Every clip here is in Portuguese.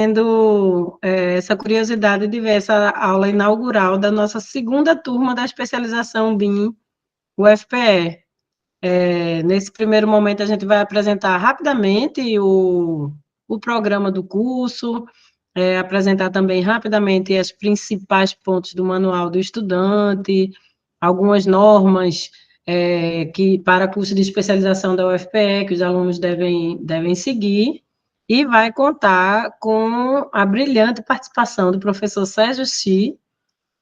tendo essa curiosidade de ver essa aula inaugural da nossa segunda turma da especialização BIM UFPE. Nesse primeiro momento, a gente vai apresentar rapidamente o programa do curso, apresentar também rapidamente os principais pontos do manual do estudante, algumas normas que para curso de especialização da UFPE, que os alunos devem seguir, e vai contar com a brilhante participação do professor Sérgio Xi,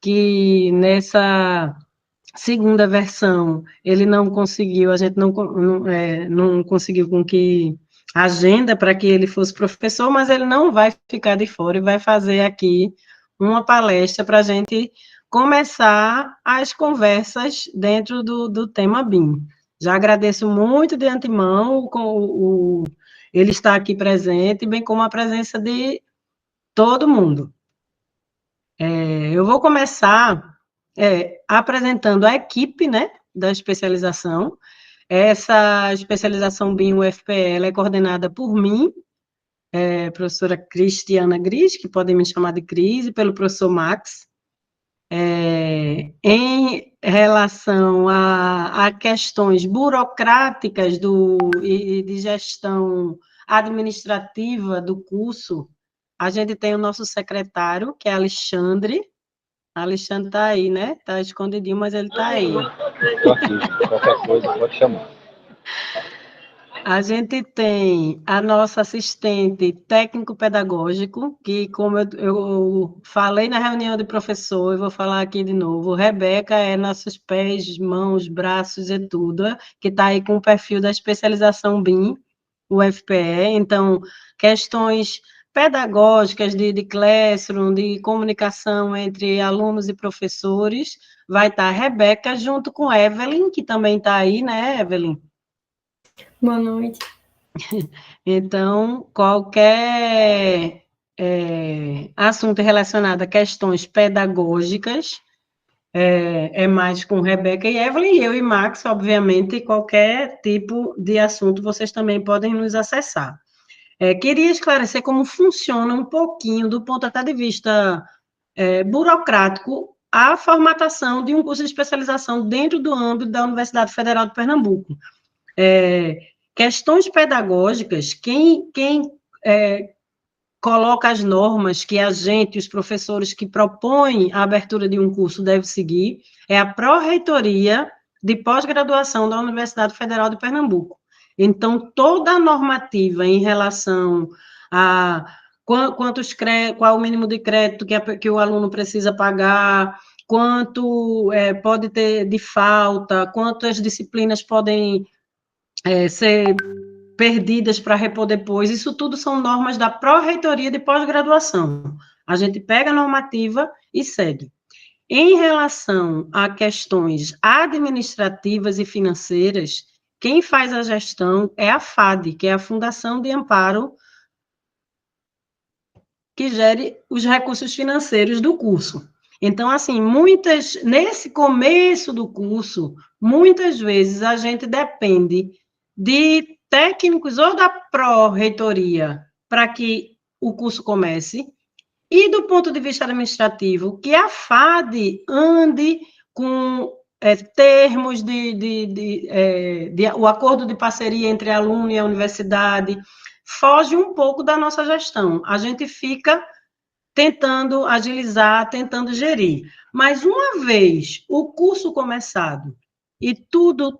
que nessa segunda versão ele não conseguiu, a gente não conseguiu com que agenda para que ele fosse professor, mas ele não vai ficar de fora e vai fazer aqui uma palestra para a gente começar as conversas dentro do tema BIM. Já agradeço muito de antemão ele estar aqui presente, bem como a presença de todo mundo. Eu vou começar apresentando a equipe, né, da especialização. Essa especialização BIM UFPE é coordenada por mim, professora Cristiana Gris, que podem me chamar de Cris, e pelo professor Max. Em relação a questões burocráticas e de gestão administrativa do curso, a gente tem o nosso secretário, que é Alexandre. Alexandre está aí, né? Está escondidinho, mas ele está aí. Estou aqui, qualquer coisa pode chamar. A gente tem a nossa assistente técnico-pedagógico, que, como eu falei na reunião de professor, e vou falar aqui de novo, Rebeca é nossos pés, mãos, braços e tudo, que está aí com o perfil da especialização BIM, UFPE, então, questões pedagógicas de classroom, de comunicação entre alunos e professores, vai estar a Rebeca junto com a Evelyn, que também está aí, né, Evelyn? Boa noite. Então, qualquer assunto relacionado a questões pedagógicas é mais com Rebeca e Evelyn, eu e Max, obviamente, qualquer tipo de assunto vocês também podem nos acessar. Queria esclarecer como funciona um pouquinho, do ponto até de vista burocrático, a formatação de um curso de especialização dentro do âmbito da Universidade Federal de Pernambuco. Questões pedagógicas, quem coloca as normas que a gente, os professores que propõem a abertura de um curso deve seguir, é a Pró-Reitoria de Pós-Graduação da Universidade Federal de Pernambuco. Então, toda a normativa em relação a qual o mínimo de crédito que o aluno precisa pagar, quanto pode ter de falta, quantas disciplinas podem ser perdidas para repor depois, isso tudo são normas da Pró-Reitoria de Pós-Graduação. A gente pega a normativa e segue. Em relação a questões administrativas e financeiras, quem faz a gestão é a FAD, que é a Fundação de Amparo, que gere os recursos financeiros do curso. Então, assim, nesse começo do curso, muitas vezes a gente depende de técnicos ou da pró-reitoria para que o curso comece, e do ponto de vista administrativo, que a FAD ande com termos o acordo de parceria entre aluno e a universidade, foge um pouco da nossa gestão. A gente fica tentando agilizar, tentando gerir. Mas uma vez o curso começado e tudo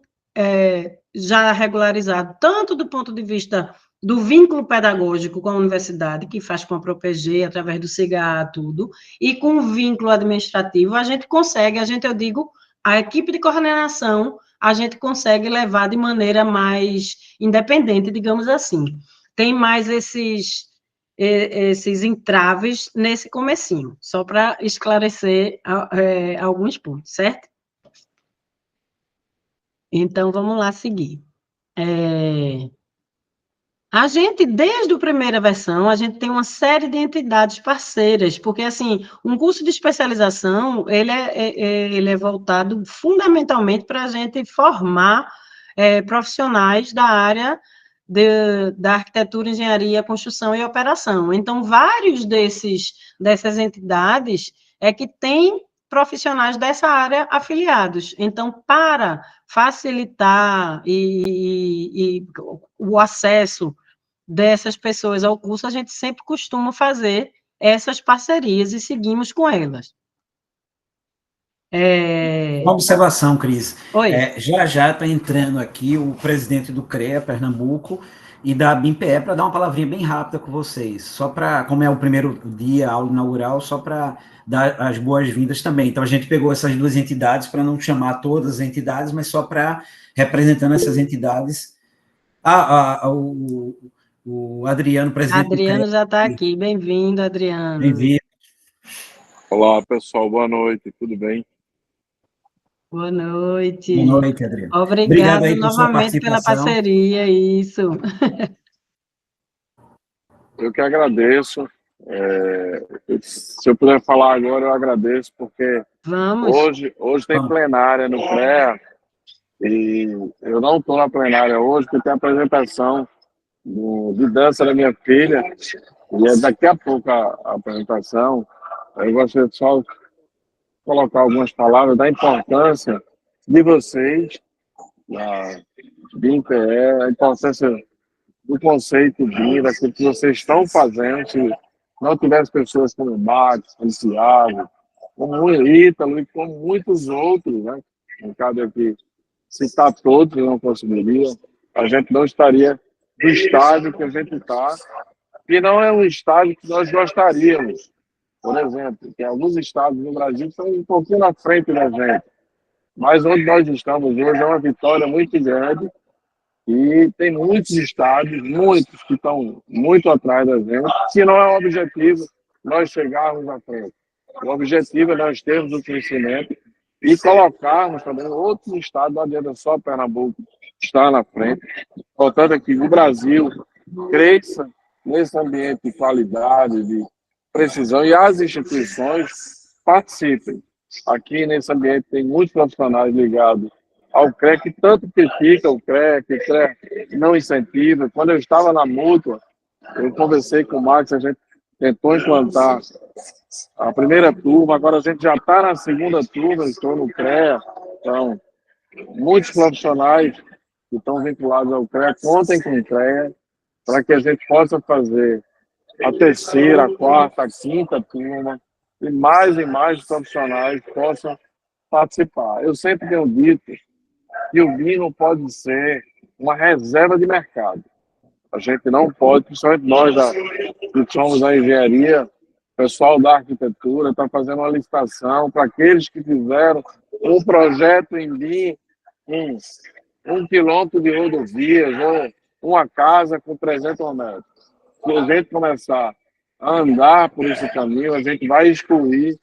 já regularizado, tanto do ponto de vista do vínculo pedagógico com a universidade, que faz com a ProPG, através do CIGA, tudo, e com o vínculo administrativo, a gente consegue, eu digo, a equipe de coordenação, a gente consegue levar de maneira mais independente, digamos assim. Tem mais esses entraves nesse comecinho, só para esclarecer alguns pontos, certo? Então, vamos lá seguir. A gente, desde a primeira versão, a gente tem uma série de entidades parceiras, porque, assim, um curso de especialização, ele é voltado fundamentalmente para a gente formar profissionais da área da arquitetura, engenharia, construção e operação. Então, vários dessas entidades que têm profissionais dessa área afiliados. Então, para facilitar e o acesso dessas pessoas ao curso, a gente sempre costuma fazer essas parcerias e seguimos com elas. Uma observação, Cris. Oi. Já está entrando aqui o presidente do CREA Pernambuco e da BIMPE para dar uma palavrinha bem rápida com vocês, só para, como é o primeiro dia, a aula inaugural, só para dar as boas-vindas também. Então, a gente pegou essas duas entidades para não chamar todas as entidades, mas só para, representando essas entidades, o Adriano, presidente do CREA. Adriano já está aqui. Bem-vindo, Adriano. Bem-vindo. Olá, pessoal. Boa noite. Tudo bem? Boa noite. Boa noite, Adriano. Obrigado aí novamente pela parceria, isso. Eu que agradeço. Se eu puder falar agora, eu agradeço, porque hoje tem plenária no CREA e eu não estou na plenária hoje, porque tem a apresentação de dança da minha filha e é daqui a pouco a apresentação. Eu gostaria de só colocar algumas palavras da importância de vocês, da BIMPE, a importância do conceito BIM, daquilo que vocês estão fazendo. Se não tivesse pessoas como o Max, como o Thiago, como o Ítalo e como muitos outros, né? Não cabe aqui citar todos, eu não conseguiria, a gente não estaria no estágio que a gente está, e não é um estágio que nós gostaríamos. Por exemplo, tem alguns estados no Brasil que estão um pouquinho na frente da gente. Mas onde nós estamos hoje é uma vitória muito grande e tem muitos estados, muitos que estão muito atrás da gente, que não é o objetivo nós chegarmos à frente. O objetivo é nós termos o crescimento e colocarmos também outros estados, não adianta só Pernambuco estar na frente. Portanto, aqui o Brasil cresça nesse ambiente de qualidade, de precisão, e as instituições participem. Aqui nesse ambiente tem muitos profissionais ligados ao CREA, que tanto critica o CREA, que o CREA não incentiva. Quando eu estava na Mútua, eu conversei com o Max, a gente tentou implantar a primeira turma, agora a gente já está na segunda turma, estou no CREA. Então, muitos profissionais que estão vinculados ao CREA, contem com o CREA, para que a gente possa fazer a terceira, a quarta, a quinta turma, e mais profissionais possam participar. Eu sempre tenho dito que o BIM não pode ser uma reserva de mercado. A gente não pode, principalmente nós que somos da engenharia, o pessoal da arquitetura está fazendo uma licitação para aqueles que fizeram um projeto em BIM, um quilômetro de rodovias, ou uma casa com 300 metros. Se a gente começar a andar por esse caminho, a gente vai excluir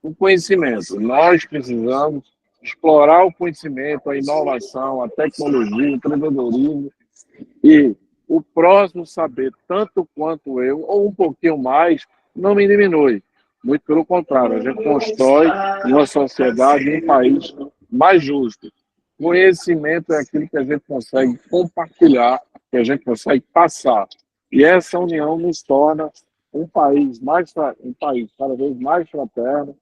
o conhecimento. Nós precisamos explorar o conhecimento, a inovação, a tecnologia, o empreendedorismo, e o próximo saber tanto quanto eu, ou um pouquinho mais, não me diminui. Muito pelo contrário, a gente constrói uma sociedade, um país mais justo. Conhecimento é aquilo que a gente consegue compartilhar, que a gente consegue passar. E essa união nos torna um país cada vez mais fraterno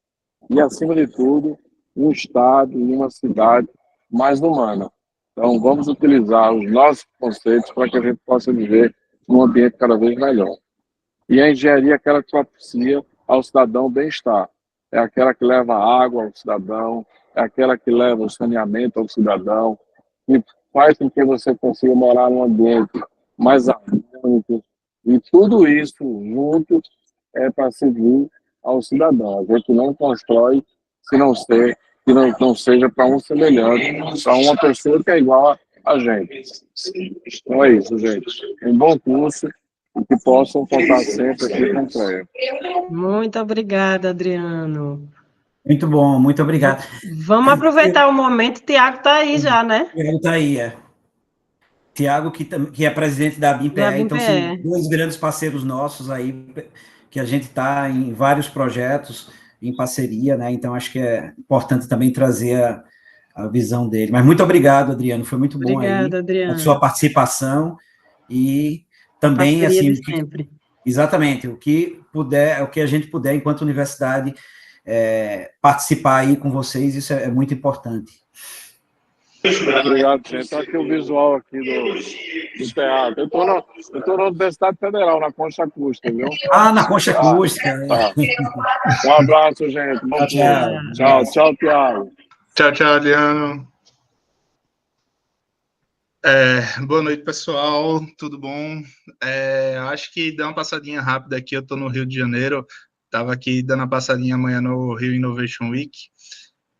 e, acima de tudo, um estado e uma cidade mais humana. Então, vamos utilizar os nossos conceitos para que a gente possa viver num ambiente cada vez melhor. E a engenharia é aquela que propicia ao cidadão bem-estar. É aquela que leva água ao cidadão, é aquela que leva o saneamento ao cidadão, que faz com que você consiga morar num ambiente mais harmônico. E tudo isso junto é para servir ao cidadão. A gente não constrói se não seja para um semelhante, para uma pessoa que é igual a gente. Então é isso, gente. Um bom curso e que possam contar sempre aqui com o CREA. Muito obrigada, Adriano. Muito bom, muito obrigado. Vamos aproveitar o momento. O Tiago está aí já, né? O Tiago está aí, Tiago, que é presidente da BIMPE, então são dois grandes parceiros nossos aí, que a gente está em vários projetos em parceria, né? Então acho que é importante também trazer a visão dele. Mas muito obrigado, Adriano, foi muito bom aí Adriano, a sua participação. e também, Parceria assim, de sempre. Exatamente, o que a gente puder, enquanto universidade, participar aí com vocês, isso é muito importante. Obrigado, gente. Está aqui o visual aqui do teatro. Eu estou na Universidade Federal, na Concha Acústica, viu? Na Concha Acústica. Um abraço, gente. Bom Tchau. Tchau, Thiago. Tchau, Adriano. Boa noite, pessoal. Tudo bom? Acho que dá uma passadinha rápida aqui. Eu estou no Rio de Janeiro. Estava aqui dando uma passadinha amanhã no Rio Innovation Week.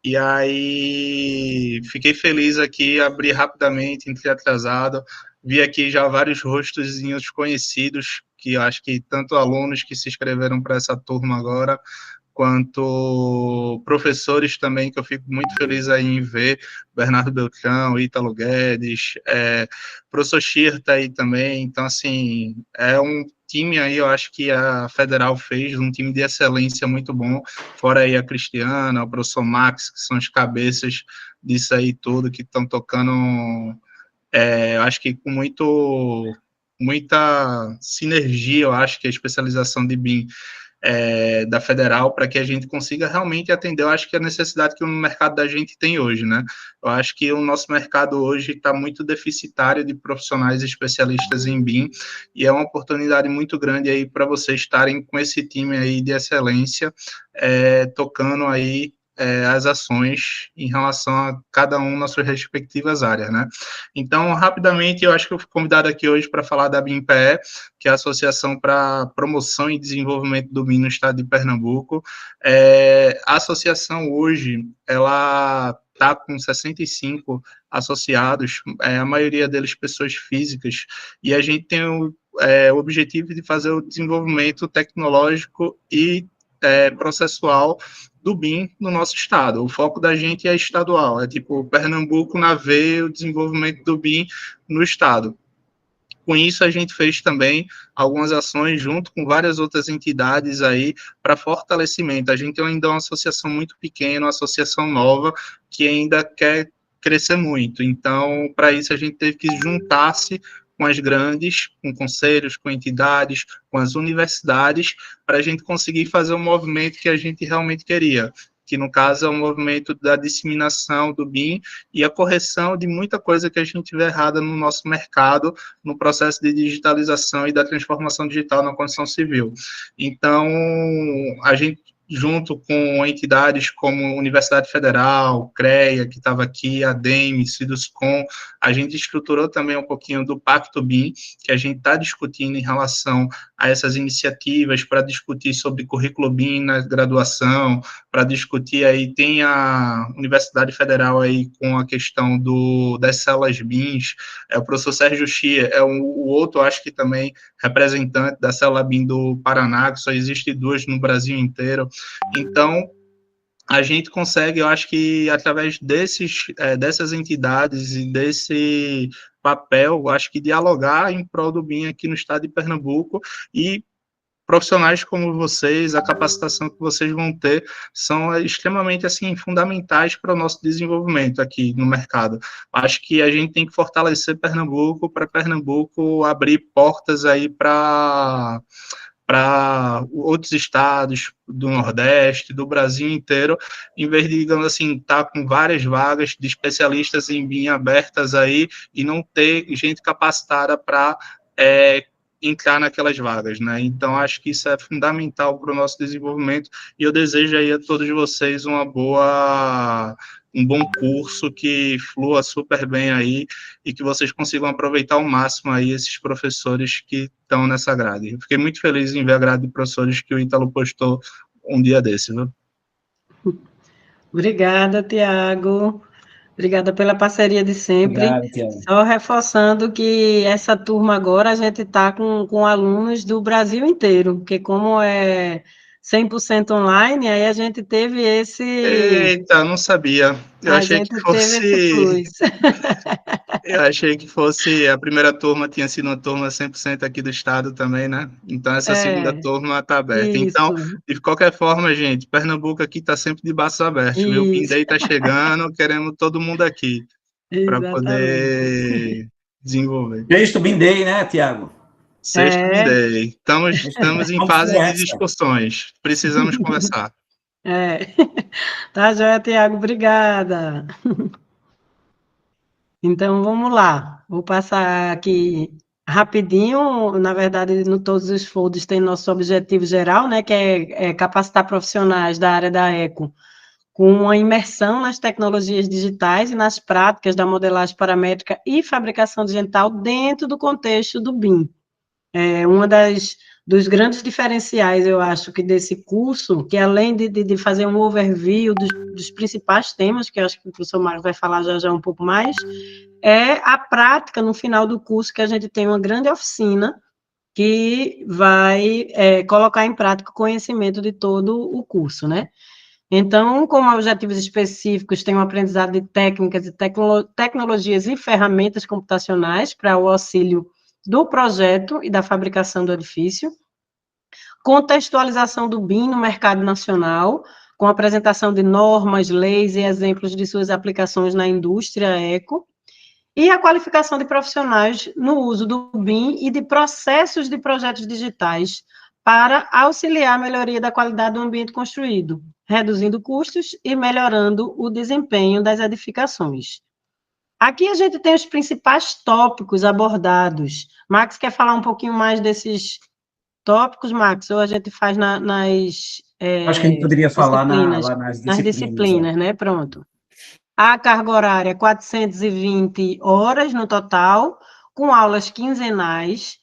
E aí, fiquei feliz aqui, abri rapidamente, entrei atrasado, vi aqui já vários rostozinhos conhecidos, que eu acho que tanto alunos que se inscreveram para essa turma agora, quanto professores também, que eu fico muito feliz aí em ver, Bernardo Beltrão, Ítalo Guedes, professor Shir está aí também, então, assim, é um time aí, eu acho que a Federal fez, um time de excelência muito bom, fora aí a Cristiana, o professor Max, que são os cabeças disso aí tudo, que estão tocando, eu acho que com muita sinergia, eu acho que a especialização de BIM da Federal, para que a gente consiga realmente atender, eu acho que a necessidade que o mercado da gente tem hoje, né? Eu acho que o nosso mercado hoje está muito deficitário de profissionais especialistas em BIM, e é uma oportunidade muito grande aí para vocês estarem com esse time aí de excelência, tocando aí as ações em relação a cada um nas suas respectivas áreas, né? Então, rapidamente, eu acho que eu fui convidado aqui hoje para falar da BIMPE, que é a Associação para Promoção e Desenvolvimento do BIM no Estado de Pernambuco. A associação hoje, ela está com 65 associados, a maioria deles pessoas físicas, e a gente tem o objetivo de fazer o desenvolvimento tecnológico e processual do BIM no nosso estado. O foco da gente é estadual, é tipo Pernambuco na veia, o desenvolvimento do BIM no estado. Com isso, a gente fez também algumas ações junto com várias outras entidades aí para fortalecimento. A gente ainda é uma associação muito pequena, uma associação nova, que ainda quer crescer muito. Então, para isso, a gente teve que juntar-se com as grandes, com conselhos, com entidades, com as universidades, para a gente conseguir fazer um movimento que a gente realmente queria, que no caso é um movimento da disseminação do BIM e a correção de muita coisa que a gente vê errada no nosso mercado, no processo de digitalização e da transformação digital na construção civil. Então, a gente, junto com entidades como Universidade Federal, CREA, que estava aqui, a DEME, Siduscom, a gente estruturou também um pouquinho do Pacto BIM, que a gente está discutindo em relação a essas iniciativas, para discutir sobre currículo BIM na graduação, para discutir aí, tem a Universidade Federal aí com a questão das células BIMs, o professor Sérgio Chia é o outro, acho que também, representante da célula BIM do Paraná, que só existe 2 no Brasil inteiro. Então, a gente consegue, eu acho que através dessas entidades e desse papel, eu acho que dialogar em prol do BIM aqui no estado de Pernambuco, e profissionais como vocês, a capacitação que vocês vão ter, são extremamente, assim, fundamentais para o nosso desenvolvimento aqui no mercado. Acho que a gente tem que fortalecer Pernambuco, para Pernambuco abrir portas aí para outros estados do Nordeste, do Brasil inteiro, em vez de, digamos assim, estar com várias vagas de especialistas em BIM abertas aí e não ter gente capacitada para entrar naquelas vagas, né? Então, acho que isso é fundamental para o nosso desenvolvimento, e eu desejo aí a todos vocês um bom curso, que flua super bem aí, e que vocês consigam aproveitar ao máximo aí esses professores que estão nessa grade. Eu fiquei muito feliz em ver a grade de professores que o Ítalo postou um dia desse, viu? Obrigada, Tiago. Obrigada pela parceria de sempre. Obrigado, Tiago. Só reforçando que essa turma agora a gente está com alunos do Brasil inteiro, porque como é 100% online, aí a gente teve esse... Eita, não sabia. Eu achei que fosse... Eu achei que fosse... A primeira turma tinha sido uma turma 100% aqui do estado também, né? Então, essa segunda turma está aberta. Isso. Então, de qualquer forma, gente, Pernambuco aqui está sempre de braços abertos, viu? O BIM Day está chegando, queremos todo mundo aqui, para poder desenvolver. Sexto BIM Day, né, Tiago? Sexto BIM Day. Estamos em fase de discussões. Precisamos conversar. Tá, joia, Tiago, obrigada. Então, vamos lá. Vou passar aqui rapidinho. Na verdade, no todos os folders tem nosso objetivo geral, né, que é capacitar profissionais da área da eco com uma imersão nas tecnologias digitais e nas práticas da modelagem paramétrica e fabricação digital dentro do contexto do BIM. Uma dos grandes diferenciais, eu acho, que desse curso, que além de fazer um overview dos principais temas, que eu acho que o professor Marcos vai falar já um pouco mais, é a prática, no final do curso, que a gente tem uma grande oficina que vai colocar em prática o conhecimento de todo o curso, né? Então, como objetivos específicos, tem o aprendizado de técnicas e tecnologias e ferramentas computacionais para o auxílio do projeto e da fabricação do edifício, contextualização do BIM no mercado nacional, com apresentação de normas, leis e exemplos de suas aplicações na indústria eco, e a qualificação de profissionais no uso do BIM e de processos de projetos digitais para auxiliar a melhoria da qualidade do ambiente construído, reduzindo custos e melhorando o desempenho das edificações. Aqui a gente tem os principais tópicos abordados. Max quer falar um pouquinho mais desses tópicos, Max, ou a gente faz acho que a gente poderia falar lá nas disciplinas, né? Pronto. A carga horária, 420 horas no total, com aulas quinzenais.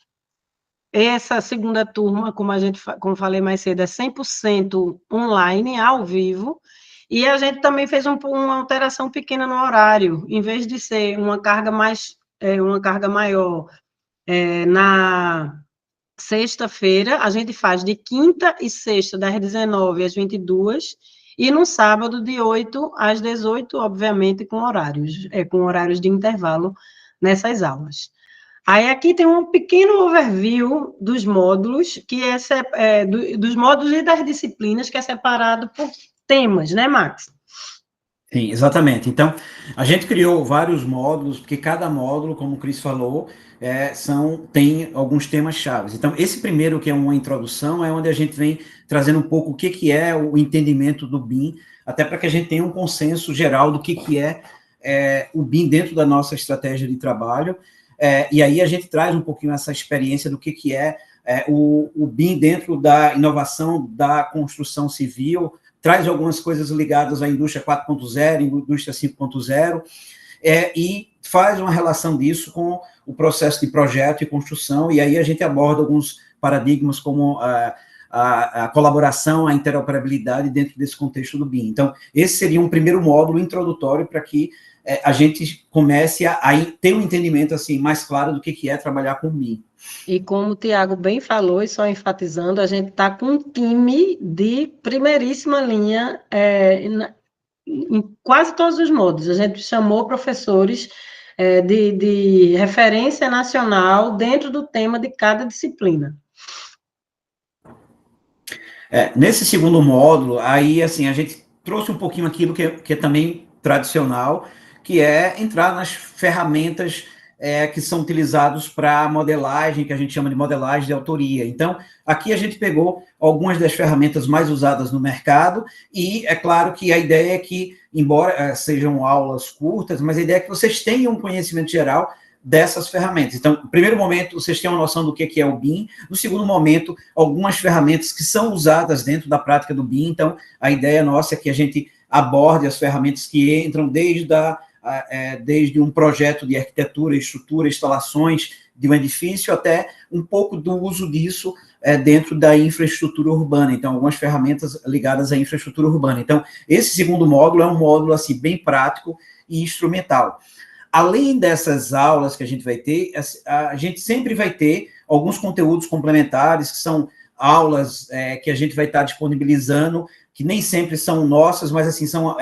Essa segunda turma, como falei mais cedo, é 100% online, ao vivo, e a gente também fez uma alteração pequena no horário, em vez de ser uma carga maior na sexta-feira, a gente faz de quinta e sexta, das 19 às 22, e no sábado, de 8 às 18, obviamente, com horários de intervalo nessas aulas. Aí aqui tem um pequeno overview dos módulos, dos módulos e das disciplinas, que é separado por temas, né, Max? Sim, exatamente. Então, a gente criou vários módulos, porque cada módulo, como o Cris falou, tem alguns temas chaves. Então, esse primeiro, que é uma introdução, é onde a gente vem trazendo um pouco o que é o entendimento do BIM, até para que a gente tenha um consenso geral do que é o BIM dentro da nossa estratégia de trabalho. E aí a gente traz um pouquinho essa experiência do que é o BIM dentro da inovação da construção civil, traz algumas coisas ligadas à indústria 4.0, indústria 5.0, e faz uma relação disso com o processo de projeto e construção, e aí a gente aborda alguns paradigmas como a colaboração, a interoperabilidade dentro desse contexto do BIM. Então, esse seria um primeiro módulo introdutório para que a gente comece a ter um entendimento assim, mais claro do que é trabalhar com BIM. E como o Tiago bem falou, e só enfatizando, a gente está com um time de primeiríssima linha em quase todos os módulos. A gente chamou professores de referência nacional dentro do tema de cada disciplina. Nesse segundo módulo, aí assim, a gente trouxe um pouquinho aquilo que é também tradicional, que é entrar nas ferramentas que são utilizados para modelagem, que a gente chama de modelagem de autoria. Então, aqui a gente pegou algumas das ferramentas mais usadas no mercado, e é claro que a ideia é que, embora sejam aulas curtas, mas a ideia é que vocês tenham um conhecimento geral dessas ferramentas. Então, no primeiro momento, vocês têm uma noção do que é o BIM. No segundo momento, algumas ferramentas que são usadas dentro da prática do BIM. Então, a ideia nossa é que a gente aborde as ferramentas que entram desde um projeto de arquitetura, estrutura, instalações de um edifício, até um pouco do uso disso dentro da infraestrutura urbana. Então, algumas ferramentas ligadas à infraestrutura urbana. Então, esse segundo módulo é um módulo assim, bem prático e instrumental. Além dessas aulas que a gente vai ter, a gente sempre vai ter alguns conteúdos complementares, que são aulas que a gente vai estar disponibilizando, que nem sempre são nossas, mas assim, são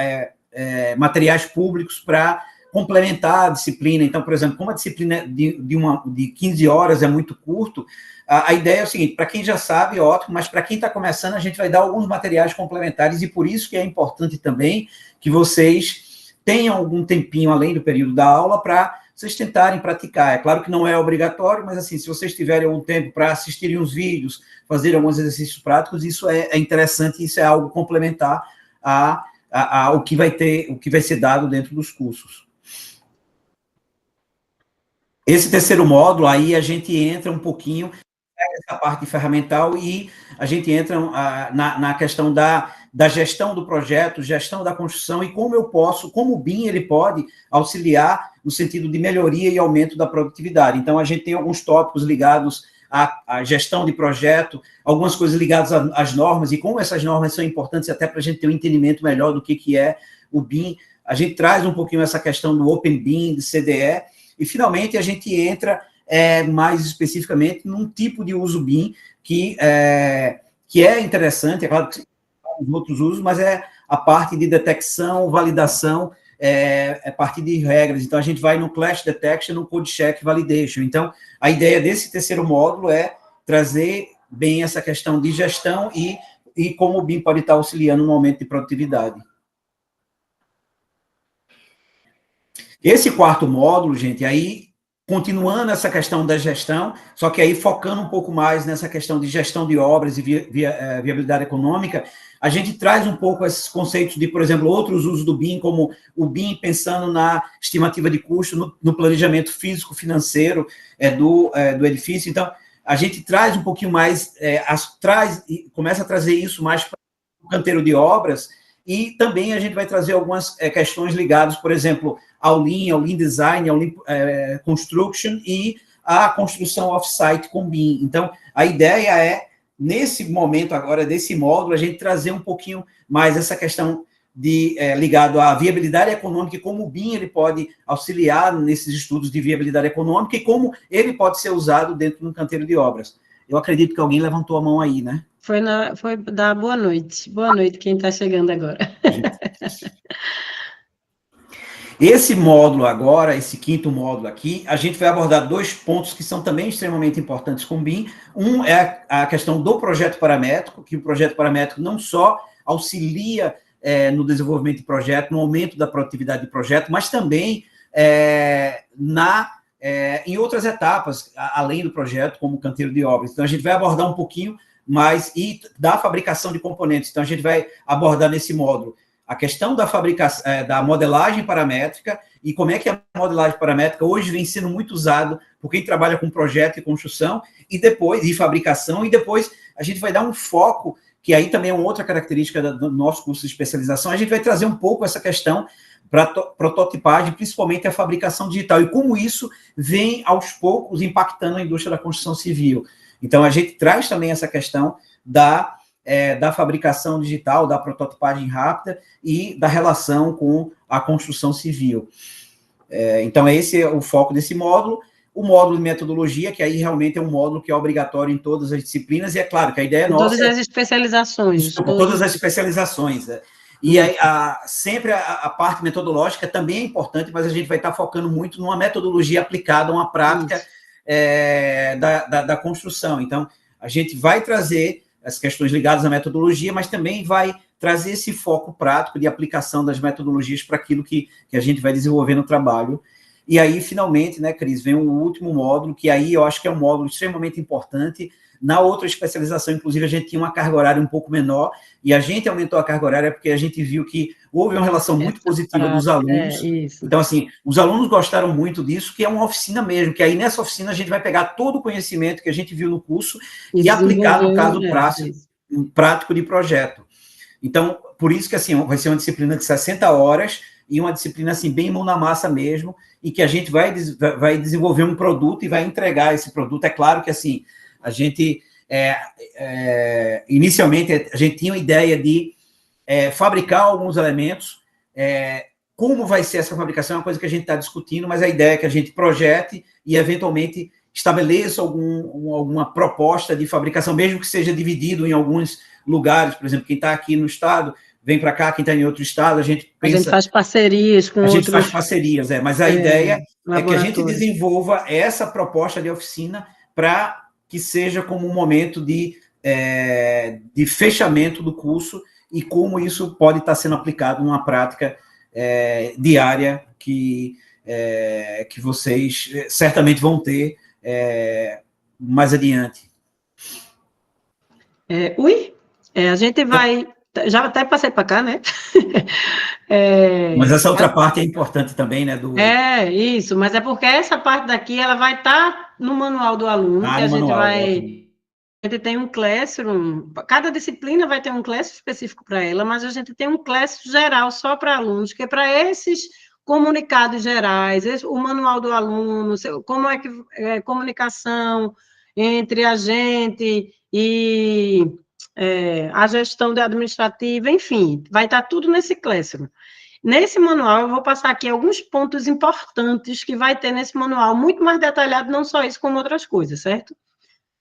materiais públicos para complementar a disciplina. Então, por exemplo, como a disciplina de 15 horas é muito curto, a ideia é o seguinte: para quem já sabe, ótimo, mas para quem está começando, a gente vai dar alguns materiais complementares, e por isso que é importante também que vocês tenham algum tempinho além do período da aula para vocês tentarem praticar. É claro que não é obrigatório, mas assim, se vocês tiverem algum tempo para assistirem uns vídeos, fazerem alguns exercícios práticos, isso é interessante, isso é algo complementar ao que vai ser dado dentro dos cursos. Esse terceiro módulo, aí a gente entra um pouquinho nessa parte ferramental e a gente entra na questão da gestão do projeto, gestão da construção e como o BIM ele pode auxiliar no sentido de melhoria e aumento da produtividade. Então, a gente tem alguns tópicos ligados à gestão de projeto, algumas coisas ligadas às normas e como essas normas são importantes até para a gente ter um entendimento melhor do que é o BIM. A gente traz um pouquinho essa questão do Open BIM, de CDE, e, finalmente, a gente entra mais especificamente num tipo de uso BIM que é interessante, é claro que tem outros usos, mas é a parte de detecção, validação, a partir de regras. Então, a gente vai no Clash Detection, no Code Check Validation. Então, a ideia desse terceiro módulo é trazer bem essa questão de gestão e como o BIM pode estar auxiliando no aumento de produtividade. Esse quarto módulo, gente, aí, continuando essa questão da gestão, só que aí focando um pouco mais nessa questão de gestão de obras e viabilidade econômica, a gente traz um pouco esses conceitos de, por exemplo, outros usos do BIM, como o BIM pensando na estimativa de custo, no planejamento físico-financeiro do edifício. Então, a gente traz um pouquinho mais, começa a trazer isso mais para o canteiro de obras, e também a gente vai trazer algumas questões ligadas, por exemplo, ao Lean Design, ao Lean Construction e à construção off-site com BIM. Então, a ideia é, nesse momento agora, desse módulo, a gente trazer um pouquinho mais essa questão ligado à viabilidade econômica e como o BIM ele pode auxiliar nesses estudos de viabilidade econômica e como ele pode ser usado dentro de um canteiro de obras. Eu acredito que alguém levantou a mão aí, né? Foi dar boa noite. Boa noite, quem está chegando agora. Esse módulo agora, esse quinto módulo aqui, a gente vai abordar dois pontos que são também extremamente importantes com o BIM. Um é a questão do projeto paramétrico, que o projeto paramétrico não só auxilia no desenvolvimento de projeto, no aumento da produtividade de projeto, mas também em outras etapas, além do projeto, como o canteiro de obras. Então, a gente vai abordar um pouquinho mais e da fabricação de componentes. Então, a gente vai abordar nesse módulo a questão da fabricação, da modelagem paramétrica e como é que a modelagem paramétrica hoje vem sendo muito usado por quem trabalha com projeto e construção e fabricação, e depois a gente vai dar um foco, que aí também é uma outra característica do nosso curso de especialização, a gente vai trazer um pouco essa questão para prototipagem, principalmente a fabricação digital, e como isso vem, aos poucos, impactando a indústria da construção civil. Então, a gente traz também essa questão da fabricação digital, da prototipagem rápida e da relação com a construção civil. Então, esse é o foco desse módulo. O módulo de metodologia, que aí realmente é um módulo que é obrigatório em todas as disciplinas, e é claro que a ideia nossa... Todas as especializações. Todas as especializações, E aí, sempre a parte metodológica também é importante, mas a gente vai estar focando muito numa metodologia aplicada a uma prática da construção. Então, a gente vai trazer as questões ligadas à metodologia, mas também vai trazer esse foco prático de aplicação das metodologias para aquilo que a gente vai desenvolver no trabalho. E aí, finalmente, né, Cris, vem o último módulo, que aí eu acho que é um módulo extremamente importante. Na outra especialização, inclusive, a gente tinha uma carga horária um pouco menor, e a gente aumentou a carga horária porque a gente viu que houve uma relação muito positiva dos alunos. Então, assim, os alunos gostaram muito disso, que é uma oficina mesmo, que aí nessa oficina a gente vai pegar todo o conhecimento que a gente viu no curso e aplicar no caso prático de projeto. Então, por isso que, assim, vai ser uma disciplina de 60 horas e uma disciplina, assim, bem mão na massa mesmo, e que a gente vai desenvolver um produto e vai entregar esse produto. É claro que, assim, a gente, inicialmente, a gente tinha a ideia de fabricar alguns elementos. Como vai ser essa fabricação é uma coisa que a gente está discutindo, mas a ideia é que a gente projete e, eventualmente, estabeleça alguma proposta de fabricação, mesmo que seja dividido em alguns lugares. Por exemplo, quem está aqui no estado vem para cá, quem está em outro estado, a gente pensa... A gente faz parcerias com outros... A gente faz parcerias, mas a ideia é que a gente desenvolva essa proposta de oficina para que seja como um momento de fechamento do curso e como isso pode estar sendo aplicado numa prática diária que que vocês certamente vão ter mais adiante. A gente vai... Já até passei para cá, né? Mas essa outra parte é importante também, né? Isso, mas é porque essa parte daqui, ela vai estar no manual do aluno, que a gente vai... A gente tem um classroom, cada disciplina vai ter um classroom específico para ela, mas a gente tem um classroom geral só para alunos, que é para esses comunicados gerais, o manual do aluno, como é que é comunicação entre a gente e a gestão administrativa, enfim, vai estar tudo nesse classroom. Nesse manual, eu vou passar aqui alguns pontos importantes que vai ter nesse manual, muito mais detalhado, não só isso, como outras coisas, certo?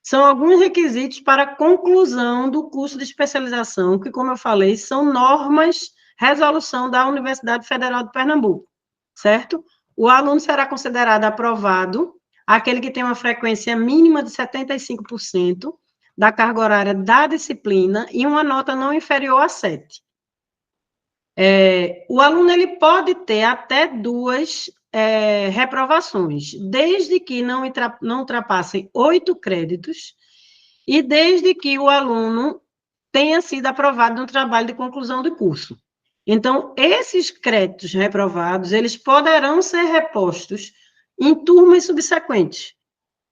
São alguns requisitos para a conclusão do curso de especialização, que, como eu falei, são normas, resolução da Universidade Federal de Pernambuco, certo? O aluno será considerado aprovado, aquele que tem uma frequência mínima de 75% da carga horária da disciplina e uma nota não inferior a 7. O aluno ele pode ter até 2 reprovações, desde que não ultrapassem 8 créditos e desde que o aluno tenha sido aprovado no trabalho de conclusão do curso. Então, esses créditos reprovados, eles poderão ser repostos em turmas subsequentes.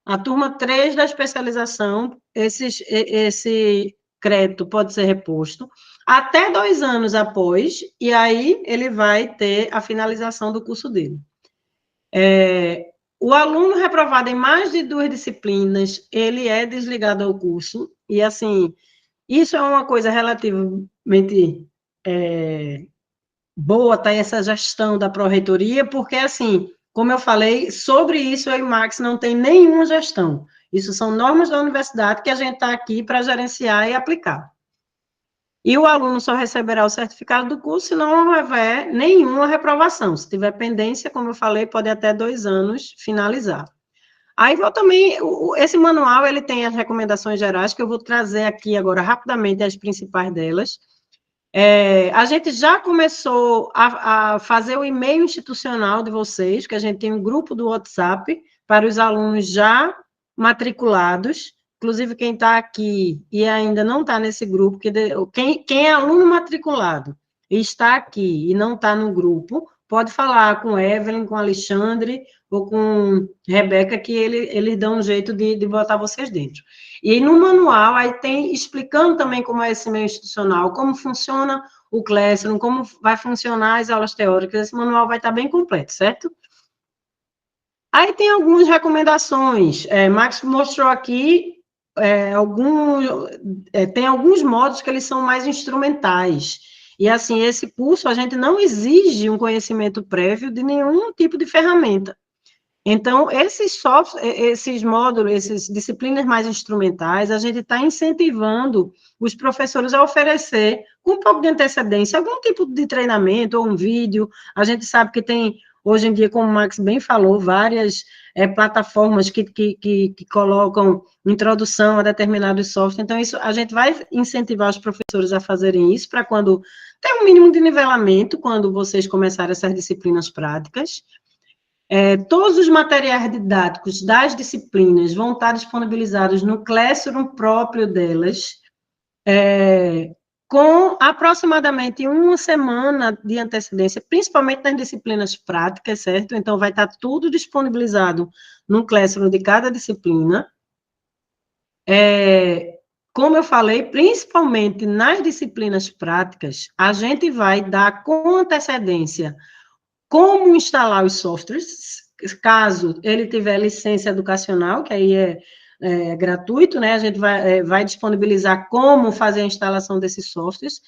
A turma 3 da especialização, esse crédito pode ser reposto até 2 anos após, e aí ele vai ter a finalização do curso dele. O aluno reprovado em mais de 2 disciplinas, ele é desligado ao curso, e assim, isso é uma coisa relativamente boa, tá, essa gestão da pró-reitoria, porque assim, como eu falei, sobre isso eu e o Max não tem nenhuma gestão. Isso são normas da universidade que a gente está aqui para gerenciar e aplicar. E o aluno só receberá o certificado do curso se não houver nenhuma reprovação. Se tiver pendência, como eu falei, pode até 2 anos finalizar. Aí eu também, esse manual, ele tem as recomendações gerais, que eu vou trazer aqui agora rapidamente as principais delas. A gente já começou a fazer o e-mail institucional de vocês, que a gente tem um grupo do WhatsApp para os alunos já matriculados. Inclusive, quem está aqui e ainda não está nesse grupo, quem é aluno matriculado e está aqui e não está no grupo, pode falar com Evelyn, com Alexandre ou com Rebeca, que eles dão um jeito de botar vocês dentro. E no manual, aí tem explicando também como é esse meio institucional, como funciona o Classroom, como vai funcionar as aulas teóricas, esse manual vai estar bem completo, certo? Aí tem algumas recomendações, Max mostrou aqui, tem alguns modos que eles são mais instrumentais, e assim, esse curso a gente não exige um conhecimento prévio de nenhum tipo de ferramenta. Então, esses módulos, essas disciplinas mais instrumentais, a gente está incentivando os professores a oferecer, com um pouco de antecedência, algum tipo de treinamento ou um vídeo. A gente sabe que tem, hoje em dia, como o Max bem falou, várias plataformas que colocam introdução a determinados softwares. Então, isso, a gente vai incentivar os professores a fazerem isso, para quando ter um mínimo de nivelamento, quando vocês começarem essas disciplinas práticas. Todos os materiais didáticos das disciplinas vão estar disponibilizados no Classroom próprio delas, com aproximadamente 1 semana de antecedência, principalmente nas disciplinas práticas, certo? Então, vai estar tudo disponibilizado no Classroom de cada disciplina. Como eu falei, principalmente nas disciplinas práticas, a gente vai dar com antecedência como instalar os softwares, caso ele tiver licença educacional, que aí é gratuito, né? A gente vai disponibilizar como fazer a instalação desses softwares.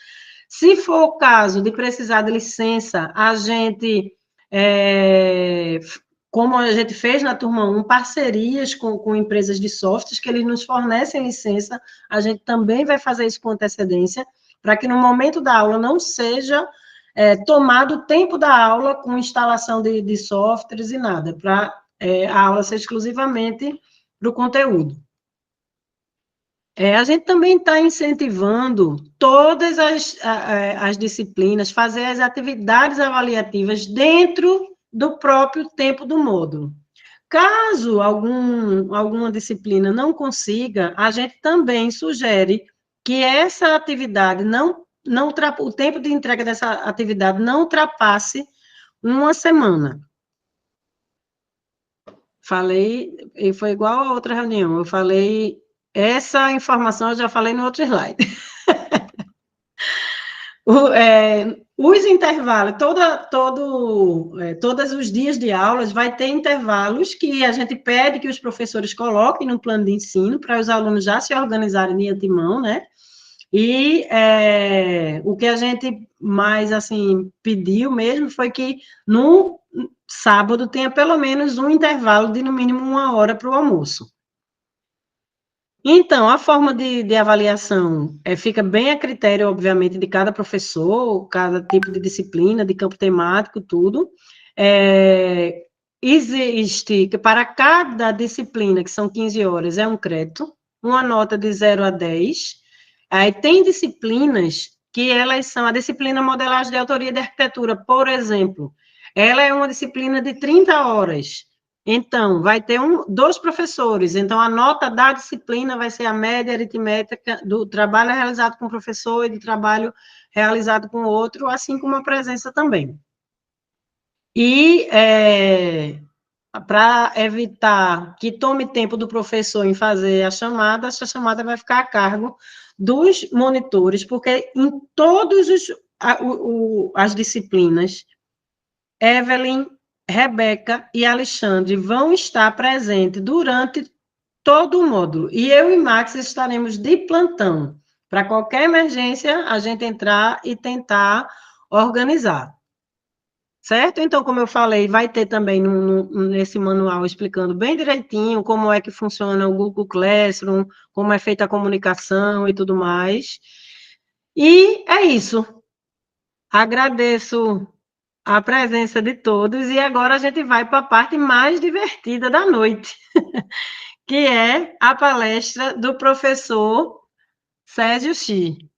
Se for o caso de precisar de licença, a gente, como a gente fez na turma 1, parcerias com empresas de softwares, que eles nos fornecem licença, a gente também vai fazer isso com antecedência, para que no momento da aula não seja tomado o tempo da aula com instalação de softwares e nada, para a aula ser exclusivamente para o conteúdo. A gente também está incentivando todas as disciplinas, fazer as atividades avaliativas dentro do próprio tempo do módulo. Caso alguma disciplina não consiga, a gente também sugere que essa atividade o tempo de entrega dessa atividade não ultrapasse uma semana. Falei, e foi igual a outra reunião, eu falei, essa informação eu já falei no outro slide. Os intervalos, todos os dias de aulas vai ter intervalos que a gente pede que os professores coloquem no plano de ensino para os alunos já se organizarem de antemão, né? E o que a gente mais, assim, pediu mesmo foi que no sábado tenha pelo menos um intervalo de, no mínimo, 1 hora para o almoço. Então, a forma de avaliação fica bem a critério, obviamente, de cada professor, cada tipo de disciplina, de campo temático, tudo. Existe, que para cada disciplina, que são 15 horas, é um crédito, uma nota de 0 a 10. Aí tem disciplinas que elas são, a disciplina modelagem de autoria de arquitetura, por exemplo, ela é uma disciplina de 30 horas. Então, vai ter 2 professores, então a nota da disciplina vai ser a média aritmética do trabalho realizado com o professor e do trabalho realizado com o outro, assim como a presença também. E para evitar que tome tempo do professor em fazer a chamada, essa chamada vai ficar a cargo dos monitores, porque em todas as disciplinas, Evelyn, Rebeca e Alexandre vão estar presentes durante todo o módulo. E eu e Max estaremos de plantão. Para qualquer emergência, a gente entrar e tentar organizar. Certo? Então, como eu falei, vai ter também nesse manual explicando bem direitinho como é que funciona o Google Classroom, como é feita a comunicação e tudo mais. E é isso. Agradeço a presença de todos, e agora a gente vai para a parte mais divertida da noite, que é a palestra do professor Sérgio Chi.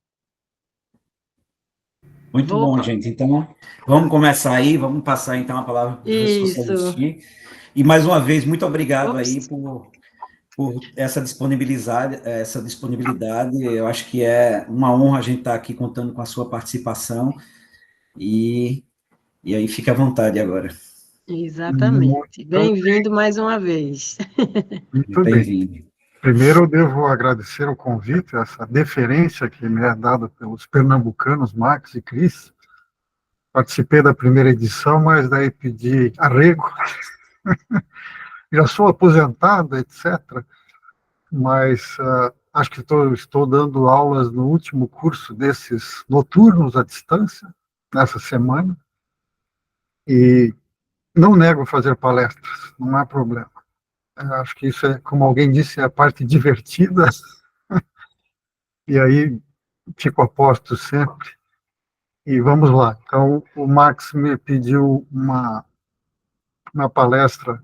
Muito bom, gente. Então, vamos começar aí, vamos passar então a palavra para o professor Sérgio Chi. E mais uma vez, muito obrigado aí por essa disponibilidade. Eu acho que é uma honra a gente estar aqui contando com a sua participação. E aí, fique à vontade agora. Exatamente. Bem-vindo mais uma vez. Muito bem. Primeiro, eu devo agradecer o convite, essa deferência que me é dada pelos pernambucanos, Max e Cris. Participei da primeira edição, mas daí pedi arrego. Já sou aposentado, etc. Mas acho que estou dando aulas no último curso desses noturnos à distância, nessa semana. E não nego fazer palestras, não há problema. Acho que isso é, como alguém disse, é a parte divertida. E aí, fico a posto sempre. E vamos lá. Então, o Max me pediu uma palestra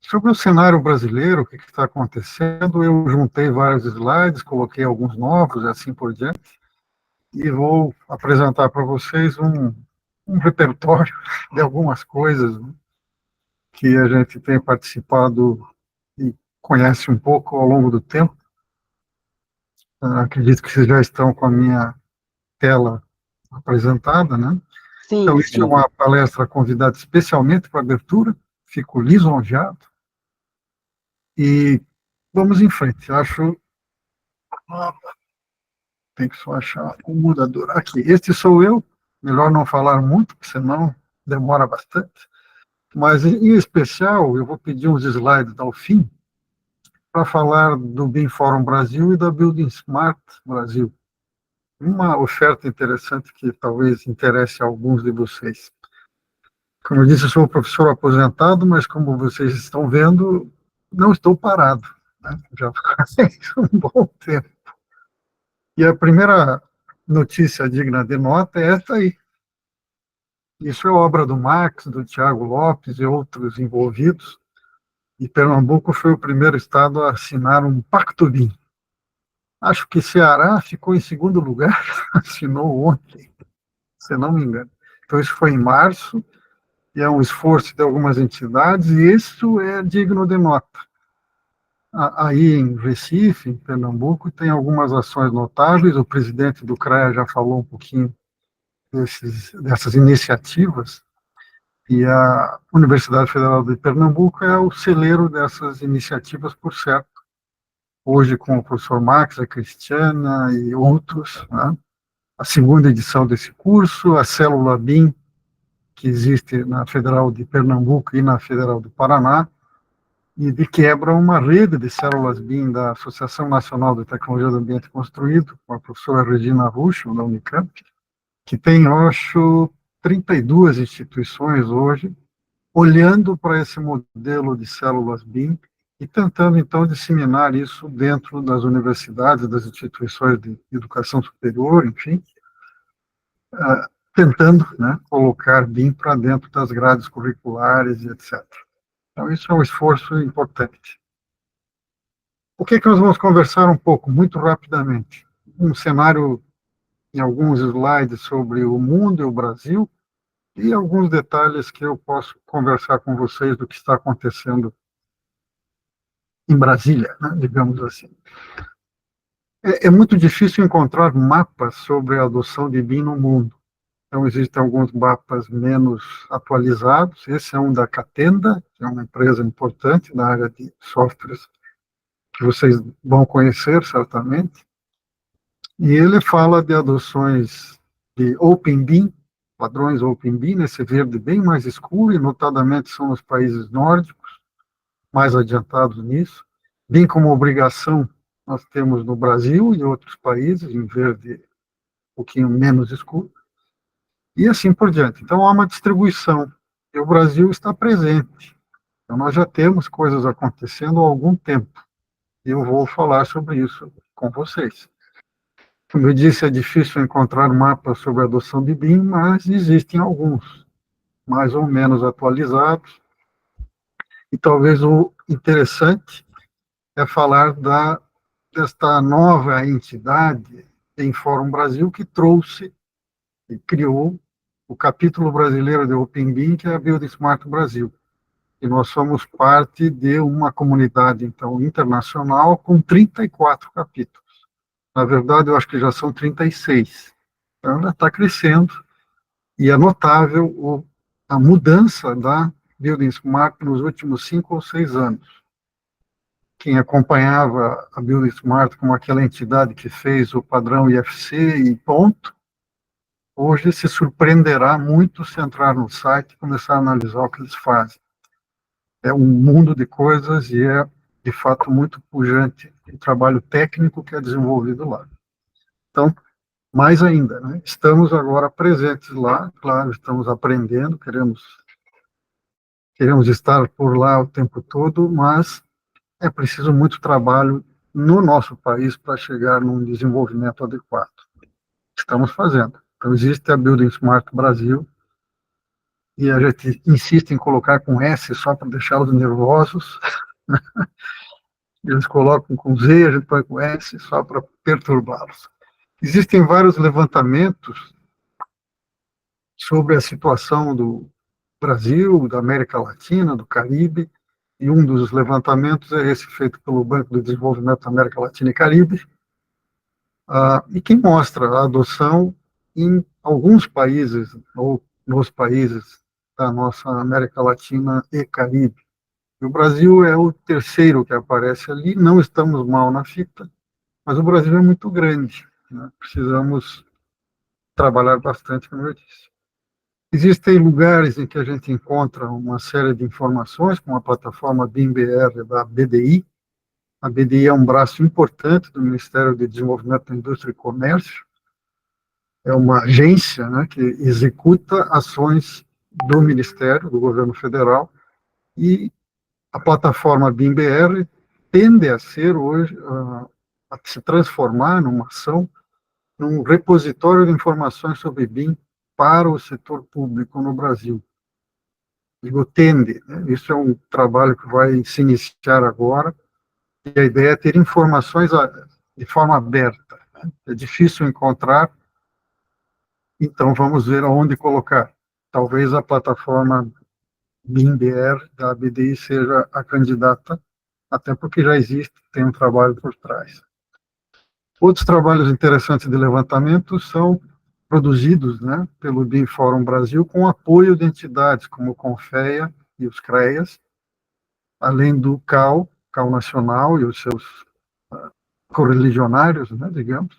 sobre o cenário brasileiro, o que está acontecendo. Eu juntei vários slides, coloquei alguns novos e assim por diante. E vou apresentar para vocês um repertório de algumas coisas, né, que a gente tem participado e conhece um pouco ao longo do tempo. Acredito que vocês já estão com a minha tela apresentada, né? Sim. Então, isso é uma palestra convidada especialmente para a abertura, fico lisonjeado. E vamos em frente. Tem que só achar o mudador. Aqui, este sou eu, melhor não falar muito, porque senão demora bastante. Mas, em especial, eu vou pedir uns slides ao fim, para falar do BIM Fórum Brasil e da Building Smart Brasil. Uma oferta interessante que talvez interesse a alguns de vocês. Como eu disse, eu sou professor aposentado, mas como vocês estão vendo, não estou parado, né? Já faz um bom tempo. E a primeira notícia digna de nota é esta aí. Isso é obra do Max, do Tiago Lopes e outros envolvidos. E Pernambuco foi o primeiro estado a assinar um Pacto BIM. Acho que Ceará ficou em segundo lugar, assinou ontem, se não me engano. Então, isso foi em março, que é um esforço de algumas entidades, e isso é digno de nota. Aí em Recife, em Pernambuco, tem algumas ações notáveis, o presidente do CREA já falou um pouquinho dessas iniciativas, e a Universidade Federal de Pernambuco é o celeiro dessas iniciativas, por certo, hoje com o professor Max, a Cristiana e outros, né? A segunda edição desse curso, a Célula BIM, que existe na Federal de Pernambuco e na Federal do Paraná, e de quebra uma rede de células BIM da Associação Nacional de Tecnologia do Ambiente Construído, com a professora Regina Ruschel, da Unicamp, que tem, eu acho, 32 instituições hoje, olhando para esse modelo de células BIM e tentando, então, disseminar isso dentro das universidades, das instituições de educação superior, enfim, tentando, né, colocar BIM para dentro das grades curriculares, etc. Então, isso é um esforço importante. O que nós vamos conversar um pouco, muito rapidamente? Um cenário, em alguns slides, sobre o mundo e o Brasil, e alguns detalhes que eu posso conversar com vocês do que está acontecendo em Brasília, né, digamos assim. É muito difícil encontrar mapas sobre a adoção de BIM no mundo. Então, existem alguns mapas menos atualizados. Esse é um da Catenda, que é uma empresa importante na área de softwares, que vocês vão conhecer, certamente. E ele fala de adoções de OpenBIM, padrões OpenBIM, nesse verde bem mais escuro, e notadamente são os países nórdicos, mais adiantados nisso. BIM como obrigação nós temos no Brasil e outros países, em verde um pouquinho menos escuro, e assim por diante. Então, há uma distribuição, e o Brasil está presente. Então, nós já temos coisas acontecendo há algum tempo, e eu vou falar sobre isso com vocês. Como eu disse, é difícil encontrar mapas sobre a adoção de BIM, mas existem alguns, mais ou menos atualizados, e talvez o interessante é falar desta nova entidade em Fórum Brasil que trouxe e criou o capítulo brasileiro de OpenBIM, que é a Build Smart Brasil. E nós somos parte de uma comunidade, então, internacional com 34 capítulos. Na verdade, eu acho que já são 36. Então, ela está crescendo, e é notável a mudança da Building Smart nos últimos 5 ou 6 anos. Quem acompanhava a Building Smart como aquela entidade que fez o padrão IFC e ponto, hoje se surpreenderá muito se entrar no site e começar a analisar o que eles fazem. É um mundo de coisas e é, de fato, muito pujante o trabalho técnico que é desenvolvido lá. Então, mais ainda, né? Estamos agora presentes lá, claro, estamos aprendendo, queremos estar por lá o tempo todo, mas é preciso muito trabalho no nosso país para chegar num desenvolvimento adequado. Estamos fazendo. Então, existe a Building Smart Brasil, e a gente insiste em colocar com S só para deixá-los nervosos. Eles colocam com Z, a gente põe com S só para perturbá-los. Existem vários levantamentos sobre a situação do Brasil, da América Latina, do Caribe, e um dos levantamentos é esse feito pelo Banco de Desenvolvimento da América Latina e Caribe, e que mostra a adoção em alguns países, ou nos países da nossa América Latina e Caribe. E o Brasil é o terceiro que aparece ali, não estamos mal na fita, mas o Brasil é muito grande, né? Precisamos trabalhar bastante, como eu disse. Existem lugares em que a gente encontra uma série de informações, como a plataforma BIM-BR da BDI. A BDI é um braço importante do Ministério de Desenvolvimento da Indústria e Comércio. É uma agência, né, que executa ações do Ministério, do Governo Federal, e a plataforma BIM-BR tende a ser hoje, a se transformar numa ação, num repositório de informações sobre BIM para o setor público no Brasil. Digo, tende, né? Isso é um trabalho que vai se iniciar agora, e a ideia é ter informações de forma aberta, né? É difícil encontrar, então vamos ver aonde colocar. Talvez a plataforma BIM-BR da ABDI seja a candidata, até porque já existe, tem um trabalho por trás. Outros trabalhos interessantes de levantamento são produzidos, né, pelo BIM Fórum Brasil com apoio de entidades como o CONFEA e os CREAS, além do CAL Nacional e os seus correligionários, né, digamos,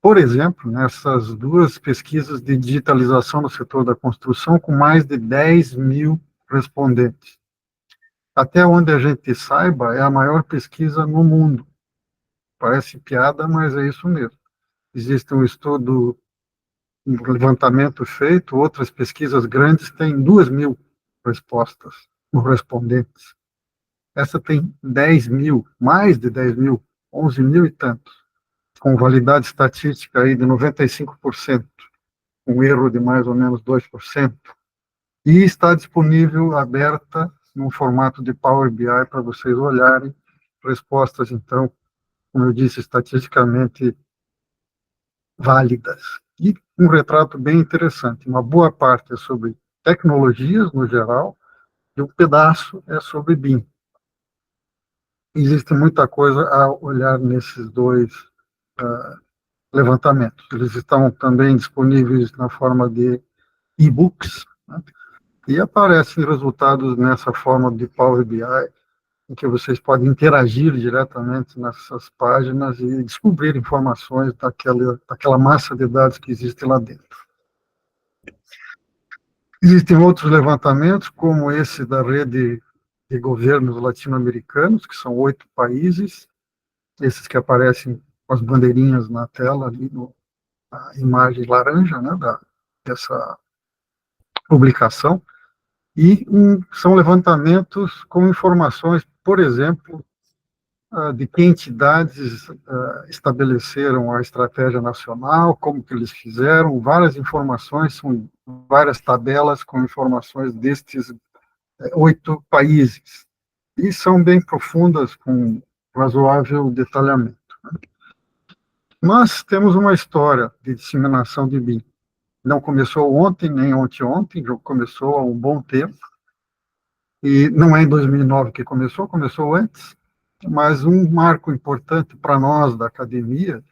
por exemplo, nessas duas pesquisas de digitalização no setor da construção, com mais de 10 mil respondentes. Até onde a gente saiba, é a maior pesquisa no mundo. Parece piada, mas é isso mesmo. Existe um estudo, um levantamento feito, outras pesquisas grandes têm 2 mil respostas, respondentes. Essa tem 10 mil, mais de 10 mil, 11 mil e tantos, com validade estatística aí de 95%, um erro de mais ou menos 2%, e está disponível, aberta, num formato de Power BI para vocês olharem, respostas, então, como eu disse, estatisticamente válidas. E um retrato bem interessante, uma boa parte é sobre tecnologias, no geral, e um pedaço é sobre BIM. Existe muita coisa a olhar nesses dois levantamentos. Eles estão também disponíveis na forma de e-books, né? E aparecem resultados nessa forma de Power BI, em que vocês podem interagir diretamente nessas páginas e descobrir informações daquela massa de dados que existe lá dentro. Existem outros levantamentos, como esse da rede de governos latino-americanos, que são 8 países, esses que aparecem com as bandeirinhas na tela, ali na imagem laranja, né, dessa publicação, e são levantamentos com informações, por exemplo, de que entidades estabeleceram a estratégia nacional, como que eles fizeram, várias informações, são várias tabelas com informações destes 8 países, e são bem profundas, com razoável detalhamento. Nós temos uma história de disseminação de BIM. Não começou ontem, nem ontem, já começou há um bom tempo, e não é em 2009 que começou antes, mas um marco importante para nós da academia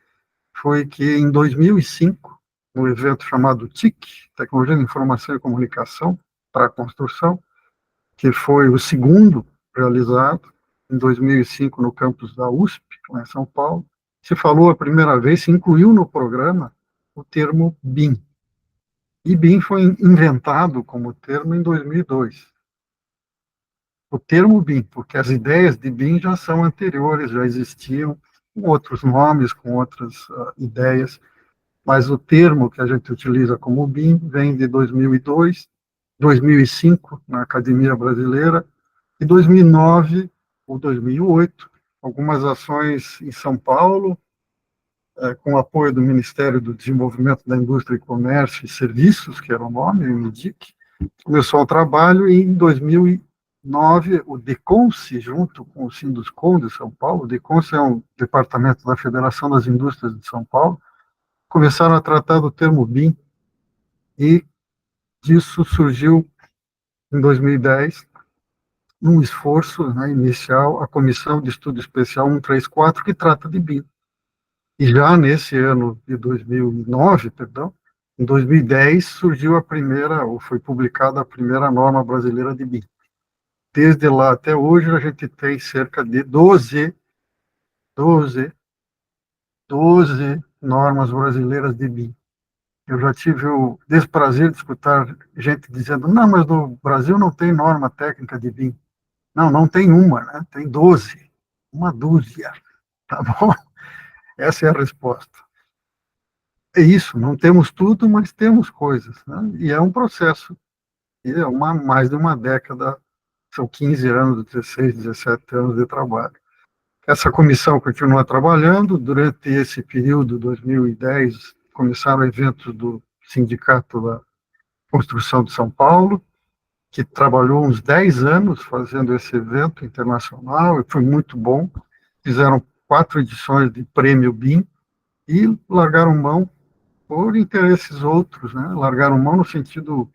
foi que em 2005, no evento chamado TIC, Tecnologia de Informação e Comunicação para a Construção, que foi o segundo realizado em 2005 no campus da USP, lá em São Paulo, se falou a primeira vez, se incluiu no programa o termo BIM. E BIM foi inventado como termo em 2002. O termo BIM, porque as ideias de BIM já são anteriores, já existiam, com outros nomes, com outras ideias, mas o termo que a gente utiliza como BIM vem de 2002, 2005, na Academia Brasileira, e 2009 ou 2008, algumas ações em São Paulo, com apoio do Ministério do Desenvolvimento da Indústria e Comércio e Serviços, que era o nome, o MIDIC, começou o trabalho, e em 2009, o DECONSE, junto com o Sinduscon de São Paulo, o DECONSE é um departamento da Federação das Indústrias de São Paulo, começaram a tratar do termo BIM, e disso surgiu, em 2010, num esforço, né, inicial, a Comissão de Estudo Especial 134, que trata de BIM. E já nesse ano de 2009, em 2010, surgiu a primeira, ou foi publicada a primeira norma brasileira de BIM. Desde lá até hoje, a gente tem cerca de 12 normas brasileiras de BIM. Eu já tive o desprazer de escutar gente dizendo, não, mas no Brasil não tem norma técnica de BIM. Não, não tem uma, né? Tem 12, uma dúzia, tá bom? Essa é a resposta. É isso, não temos tudo, mas temos coisas, né? E é um processo, e é mais de uma década, são 15 anos, 16, 17 anos de trabalho. Essa comissão continua trabalhando. Durante esse período, 2010, começaram eventos do Sindicato da Construção de São Paulo, que trabalhou uns 10 anos fazendo esse evento internacional, e foi muito bom. Fizeram 4 edições de Prêmio BIM, e largaram mão por interesses outros, né? Largaram mão no sentido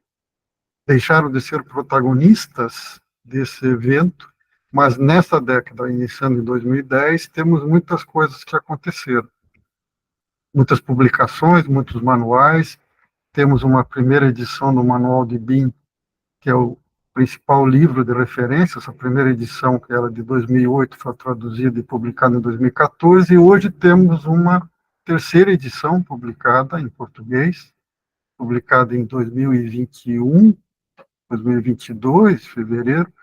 deixaram de ser protagonistas desse evento, mas nessa década, iniciando em 2010, temos muitas coisas que aconteceram. Muitas publicações, muitos manuais. Temos uma primeira edição do Manual de BIM, que é o principal livro de referência. Essa primeira edição, que era de 2008, foi traduzida e publicada em 2014, e hoje temos uma terceira edição publicada em português, publicada em 2021, 2022, fevereiro,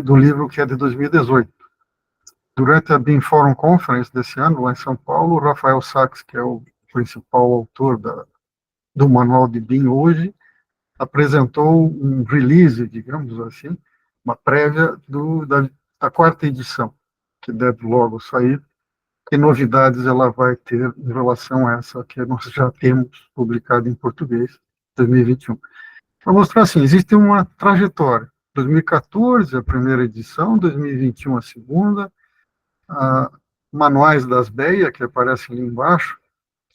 do livro que é de 2018. Durante a BIM Forum Conference desse ano, lá em São Paulo, o Rafael Sachs, que é o principal autor do Manual de BIM hoje, apresentou um release, digamos assim, uma prévia da quarta edição, que deve logo sair. Que novidades ela vai ter em relação a essa que nós já temos publicado em português, 2021. Para mostrar assim, existe uma trajetória. 2014, a primeira edição, 2021, a segunda, manuais das BEA, que aparecem ali embaixo,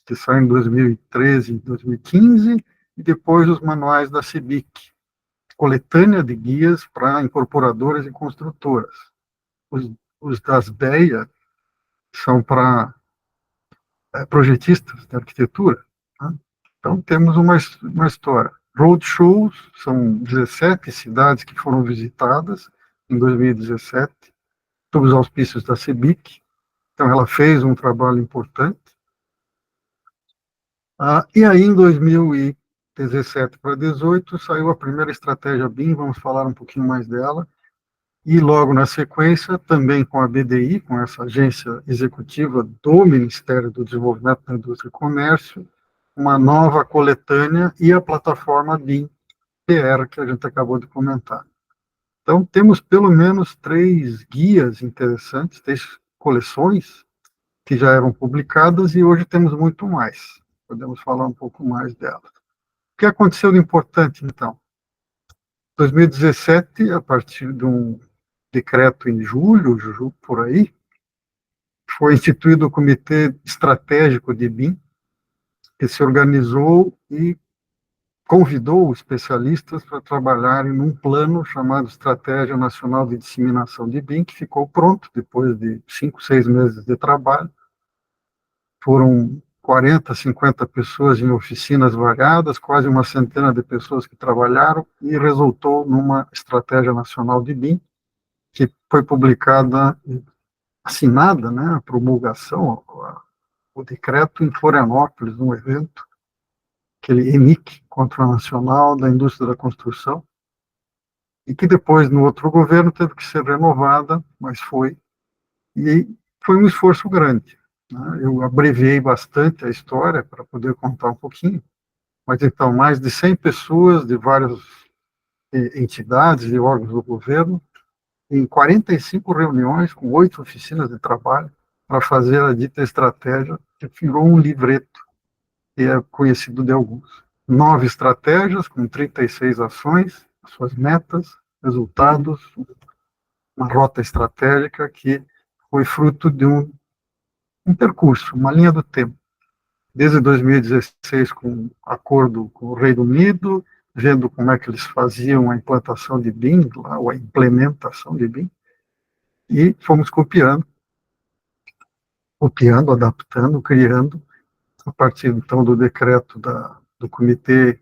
que saem em 2013 e 2015, e depois os manuais da CEBIC, coletânea de guias para incorporadoras e construtoras. Os das BEA são para projetistas de arquitetura. Né? Então, temos uma história. Roadshows, são 17 cidades que foram visitadas em 2017, sob os auspícios da CEBIC. Então, ela fez um trabalho importante. E aí, em 2017 para 2018, saiu a primeira estratégia BIM, vamos falar um pouquinho mais dela. E logo na sequência, também com a BDI, com essa agência executiva do Ministério do Desenvolvimento da Indústria e Comércio, uma nova coletânea e a plataforma BIM PR, que a gente acabou de comentar. Então, temos pelo menos 3 guias interessantes, 3 coleções que já eram publicadas e hoje temos muito mais. Podemos falar um pouco mais delas. O que aconteceu de importante, então? Em 2017, a partir de um decreto em julho, por aí, foi instituído o Comitê Estratégico de BIM, que se organizou e convidou especialistas para trabalharem num plano chamado Estratégia Nacional de Disseminação de BIM, que ficou pronto depois de 5, 6 meses de trabalho. Foram 40, 50 pessoas em oficinas variadas, quase uma centena de pessoas que trabalharam, e resultou numa Estratégia Nacional de BIM, que foi publicada, assinada, né, a promulgação, o decreto em Florianópolis, num evento, aquele ENIC, Encontro Nacional da Indústria da Construção, e que depois, no outro governo, teve que ser renovada, mas foi, e foi um esforço grande. Né? Eu abreviei bastante a história para poder contar um pouquinho, mas então, mais de 100 pessoas de várias entidades e órgãos do governo, em 45 reuniões, com 8 oficinas de trabalho, para fazer a dita estratégia, que virou um livreto, que é conhecido de alguns. 9 estratégias, com 36 ações, suas metas, resultados, uma rota estratégica que foi fruto de um percurso, uma linha do tempo. Desde 2016, com acordo com o Reino Unido, vendo como é que eles faziam a implantação de BIM, ou a implementação de BIM, e fomos copiando, adaptando, criando, a partir, então, do decreto do Comitê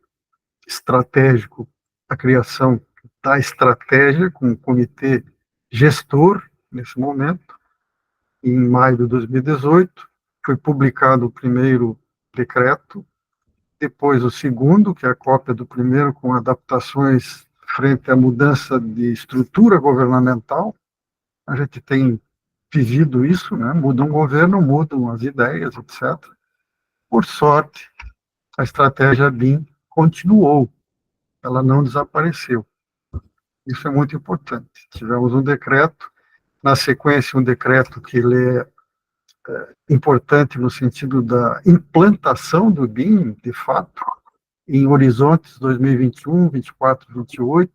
Estratégico, a criação da estratégia, com o Comitê Gestor, nesse momento, em maio de 2018, foi publicado o primeiro decreto, depois o segundo, que é a cópia do primeiro, com adaptações frente à mudança de estrutura governamental. A gente tem vivido isso, né? Muda um governo, mudam as ideias, etc. Por sorte, a estratégia BIM continuou, ela não desapareceu. Isso é muito importante. Tivemos um decreto, na sequência um decreto que ele é importante no sentido da implantação do BIM, de fato, em horizontes 2021, 24, 28,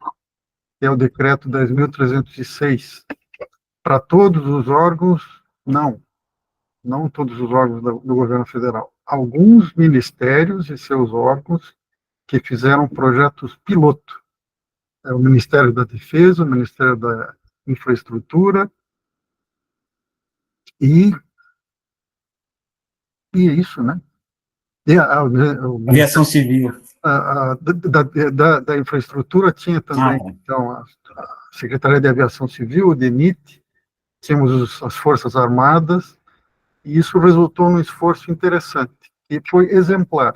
que é o decreto 10.306. Para todos os órgãos, não todos os órgãos do governo federal. Alguns ministérios e seus órgãos que fizeram projetos piloto. É o Ministério da Defesa, o Ministério da Infraestrutura, e é isso, né? E Aviação Civil. Da infraestrutura tinha também, então, a Secretaria de Aviação Civil, o DENIT, tínhamos as Forças Armadas, e isso resultou num esforço interessante, e foi exemplar.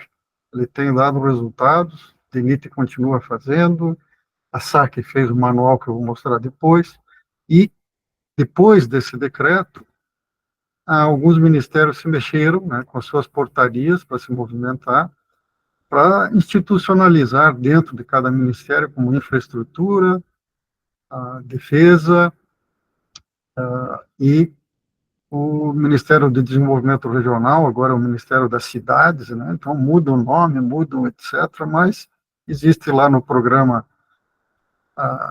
Ele tem dado resultados, o DENIT continua fazendo, a SAC fez o manual que eu vou mostrar depois, e depois desse decreto, alguns ministérios se mexeram, né, com as suas portarias para se movimentar, para institucionalizar dentro de cada ministério, como infraestrutura, a defesa e o Ministério do Desenvolvimento Regional, agora é o Ministério das Cidades, né? Então muda o nome, mudam, etc., mas existe lá no programa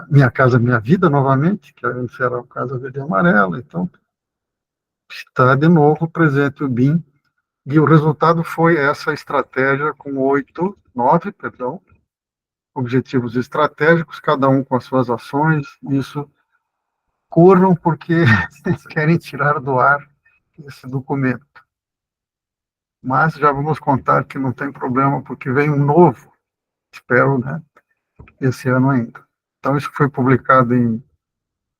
Minha Casa Minha Vida, novamente, que antes era o Casa Verde e Amarela, então está de novo presente o BIM, e o resultado foi essa estratégia com 9, objetivos estratégicos, cada um com as suas ações, isso corram porque querem tirar do ar esse documento. Mas já vamos contar que não tem problema, porque vem um novo, espero, né, esse ano ainda. Então, isso foi publicado em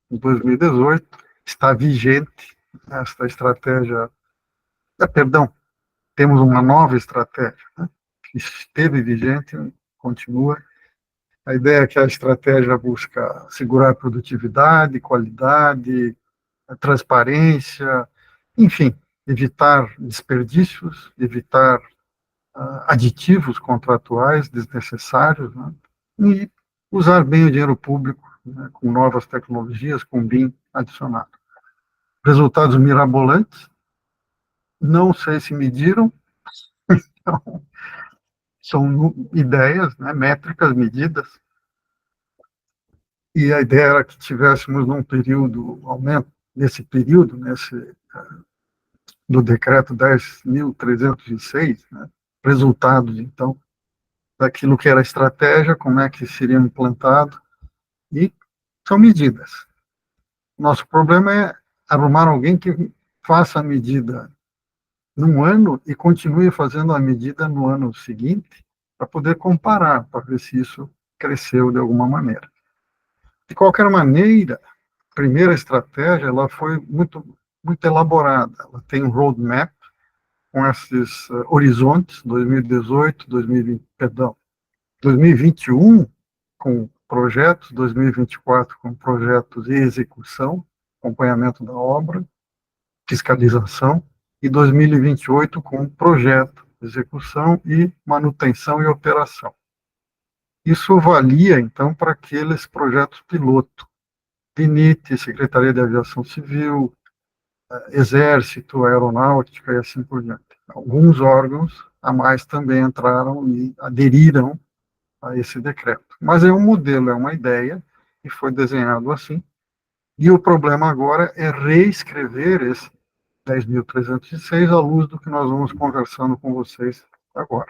2018, está vigente esta estratégia, perdão, temos uma nova estratégia, né, que esteve vigente, continua. A ideia é que a estratégia busca segurar a produtividade, qualidade, a transparência, enfim, evitar desperdícios, evitar aditivos contratuais desnecessários, né, e usar bem o dinheiro público, né, com novas tecnologias, com BIM adicionado. Resultados mirabolantes, não sei se mediram, então, são ideias, né, métricas medidas, e a ideia era que tivéssemos num período, aumento, nesse período, do decreto 10.306, né, resultados, então, daquilo que era estratégia, como é que seria implantado, e são medidas. Nosso problema é arrumar alguém que faça a medida num ano e continue fazendo a medida no ano seguinte, para poder comparar, para ver se isso cresceu de alguma maneira. De qualquer maneira, a primeira estratégia ela foi muito elaborada. Ela tem um roadmap com esses horizontes, 2018, 2020, perdão, 2021 com projetos, 2024 com projetos e execução, acompanhamento da obra, fiscalização, e 2028 com projeto, execução e manutenção e operação. Isso valia, então, para aqueles projetos piloto, DENIT, Secretaria de Aviação Civil, Exército, Aeronáutica e assim por diante. Alguns órgãos a mais também entraram e aderiram a esse decreto. Mas é um modelo, é uma ideia, e foi desenhado assim. E o problema agora é reescrever esse 10.306 à luz do que nós vamos conversando com vocês agora.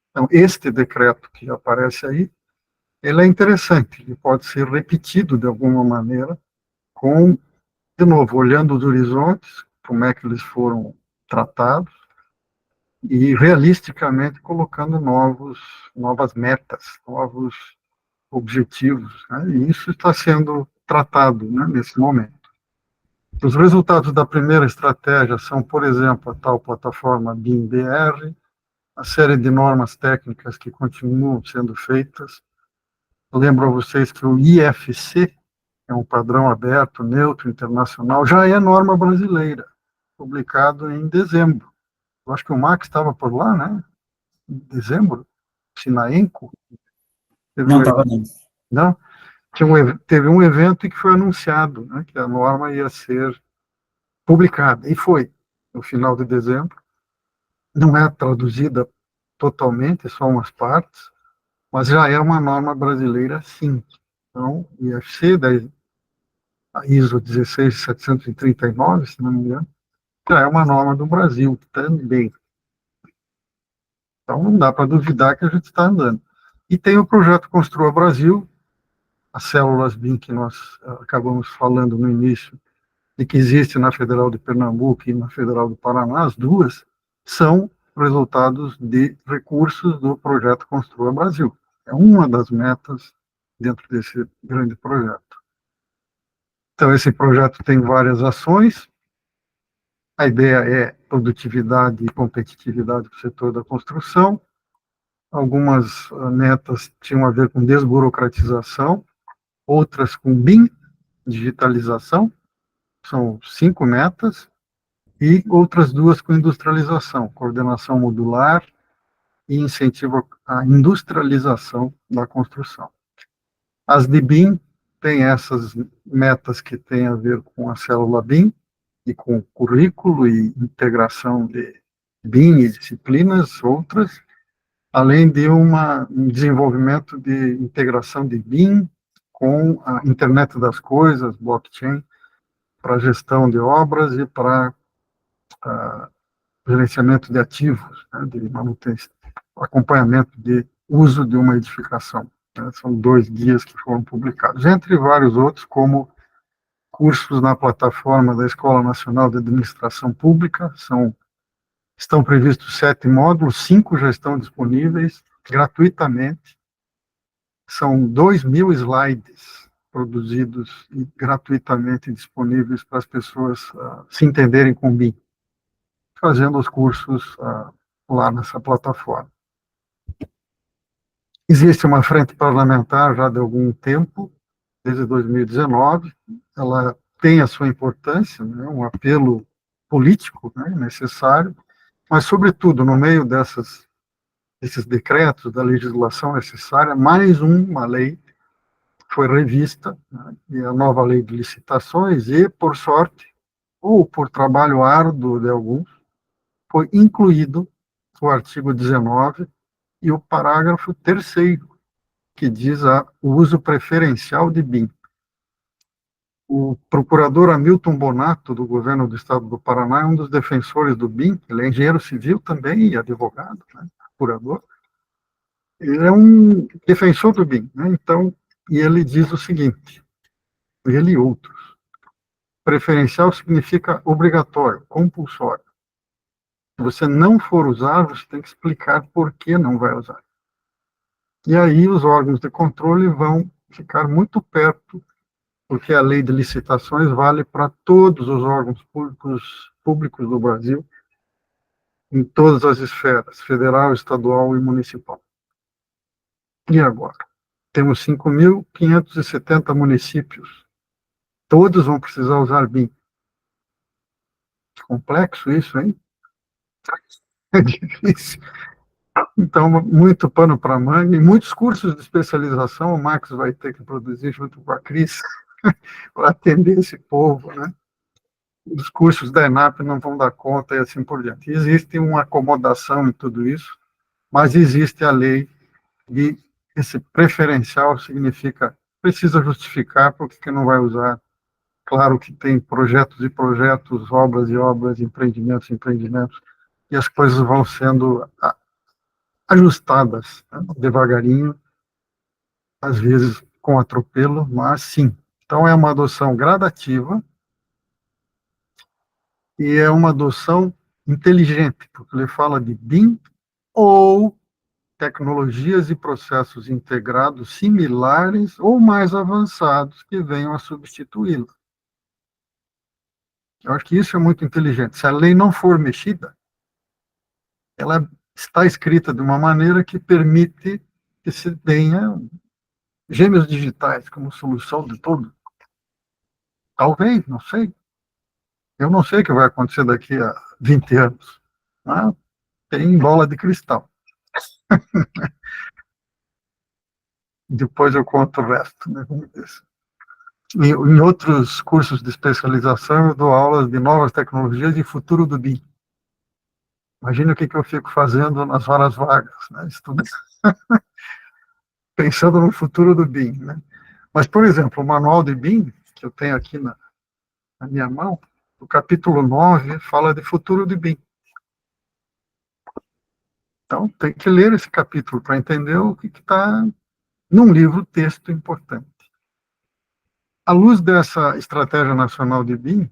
Então, este decreto que aparece aí, ele é interessante, ele pode ser repetido de alguma maneira, com, de novo, olhando os horizontes, como é que eles foram tratados, e realisticamente colocando novas metas, novos objetivos, né? E isso está sendo tratado, né, nesse momento. Os resultados da primeira estratégia são, por exemplo, a tal plataforma BIM-BR, a série de normas técnicas que continuam sendo feitas. Eu lembro a vocês que o IFC, é um padrão aberto, neutro, internacional, já é norma brasileira, publicado em dezembro. Eu acho que o Max estava por lá, né? Em dezembro, Sinaenco. Não estava não. Não? Teve um evento em que foi anunciado, né, que a norma ia ser publicada, e foi, no final de dezembro. Não é traduzida totalmente, só umas partes, mas já é uma norma brasileira, sim. Então, o IFC, a ISO 16739, se não me engano, já é uma norma do Brasil também. Então, não dá para duvidar que a gente está andando. E tem o projeto Construa Brasil, as células BIM que nós acabamos falando no início, e que existe na Federal de Pernambuco e na Federal do Paraná, as duas, são resultados de recursos do projeto Construa Brasil. É uma das metas dentro desse grande projeto. Então, esse projeto tem várias ações. A ideia é produtividade e competitividade do setor da construção. Algumas metas tinham a ver com desburocratização, outras com BIM, digitalização, são 5 metas, e outras 2 com industrialização, coordenação modular e incentivo à industrialização da construção. As de BIM têm essas metas que têm a ver com a célula BIM e com currículo e integração de BIM e disciplinas outras, além de um desenvolvimento de integração de BIM com a internet das coisas, blockchain, para gestão de obras e para gerenciamento de ativos, né, de manutenção, acompanhamento de uso de uma edificação. Né, são 2 guias que foram publicados, entre vários outros, como cursos na plataforma da Escola Nacional de Administração Pública. Estão previstos 7 módulos, 5 já estão disponíveis gratuitamente. São 2.000 slides produzidos e gratuitamente disponíveis para as pessoas se entenderem com BIM, fazendo os cursos lá nessa plataforma. Existe uma frente parlamentar já de algum tempo, desde 2019, ela tem a sua importância, né, um apelo político, né, necessário, mas, sobretudo, no meio desses decretos da legislação necessária, mais uma lei foi revista, né, e a nova lei de licitações, e, por sorte, ou por trabalho árduo de alguns, foi incluído o artigo 19 e o parágrafo 3º, que diz o uso preferencial de BIM. O procurador Hamilton Bonato, do governo do estado do Paraná, é um dos defensores do BIM, ele é engenheiro civil também e advogado, né, procurador. Ele é um defensor do BIM, né, então, e ele diz o seguinte, ele e outros, preferencial significa obrigatório, compulsório. Se você não for usar, você tem que explicar por que não vai usar. E aí os órgãos de controle vão ficar muito perto, porque a lei de licitações vale para todos os órgãos públicos do Brasil, em todas as esferas, federal, estadual e municipal. E agora? Temos 5.570 municípios. Todos vão precisar usar BIM. Complexo isso, hein? É difícil. Então, muito pano para manga, e muitos cursos de especialização o Max vai ter que produzir junto com a Cris para atender esse povo, né? Os cursos da ENAP não vão dar conta e assim por diante. Existe uma acomodação em tudo isso, mas existe a lei de esse preferencial, significa, precisa justificar porque que não vai usar. Claro que tem projetos e projetos, obras e obras, empreendimentos e empreendimentos, e as coisas vão sendo ajustadas, né, devagarinho, às vezes com atropelo, mas sim. Então é uma adoção gradativa e é uma adoção inteligente, porque ele fala de BIM ou tecnologias e processos integrados similares ou mais avançados que venham a substituí-lo. Eu acho que isso é muito inteligente. Se a lei não for mexida, ela está escrita de uma maneira que permite que se tenha gêmeos digitais como solução de tudo. Talvez, não sei. Eu não sei o que vai acontecer daqui a 20 anos. Mas tem bola de cristal. Depois eu conto o resto. Né? Em outros cursos de especialização, eu dou aulas de novas tecnologias e futuro do BIM. Imagina o que eu fico fazendo nas horas vagas, né? Pensando no futuro do BIM. Né? Mas, por exemplo, o manual de BIM, que eu tenho aqui na minha mão, o capítulo 9 fala de futuro de BIM. Então, tem que ler esse capítulo para entender o que está num livro-texto importante. À luz dessa estratégia nacional de BIM,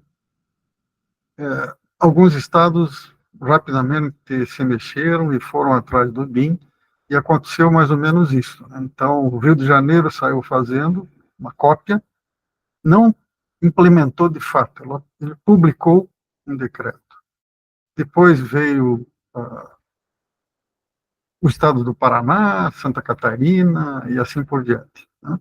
alguns estados rapidamente se mexeram e foram atrás do BIM, e aconteceu mais ou menos isso. Então, o Rio de Janeiro saiu fazendo uma cópia, não implementou de fato, ele publicou um decreto. Depois veio o estado do Paraná, Santa Catarina e assim por diante, né?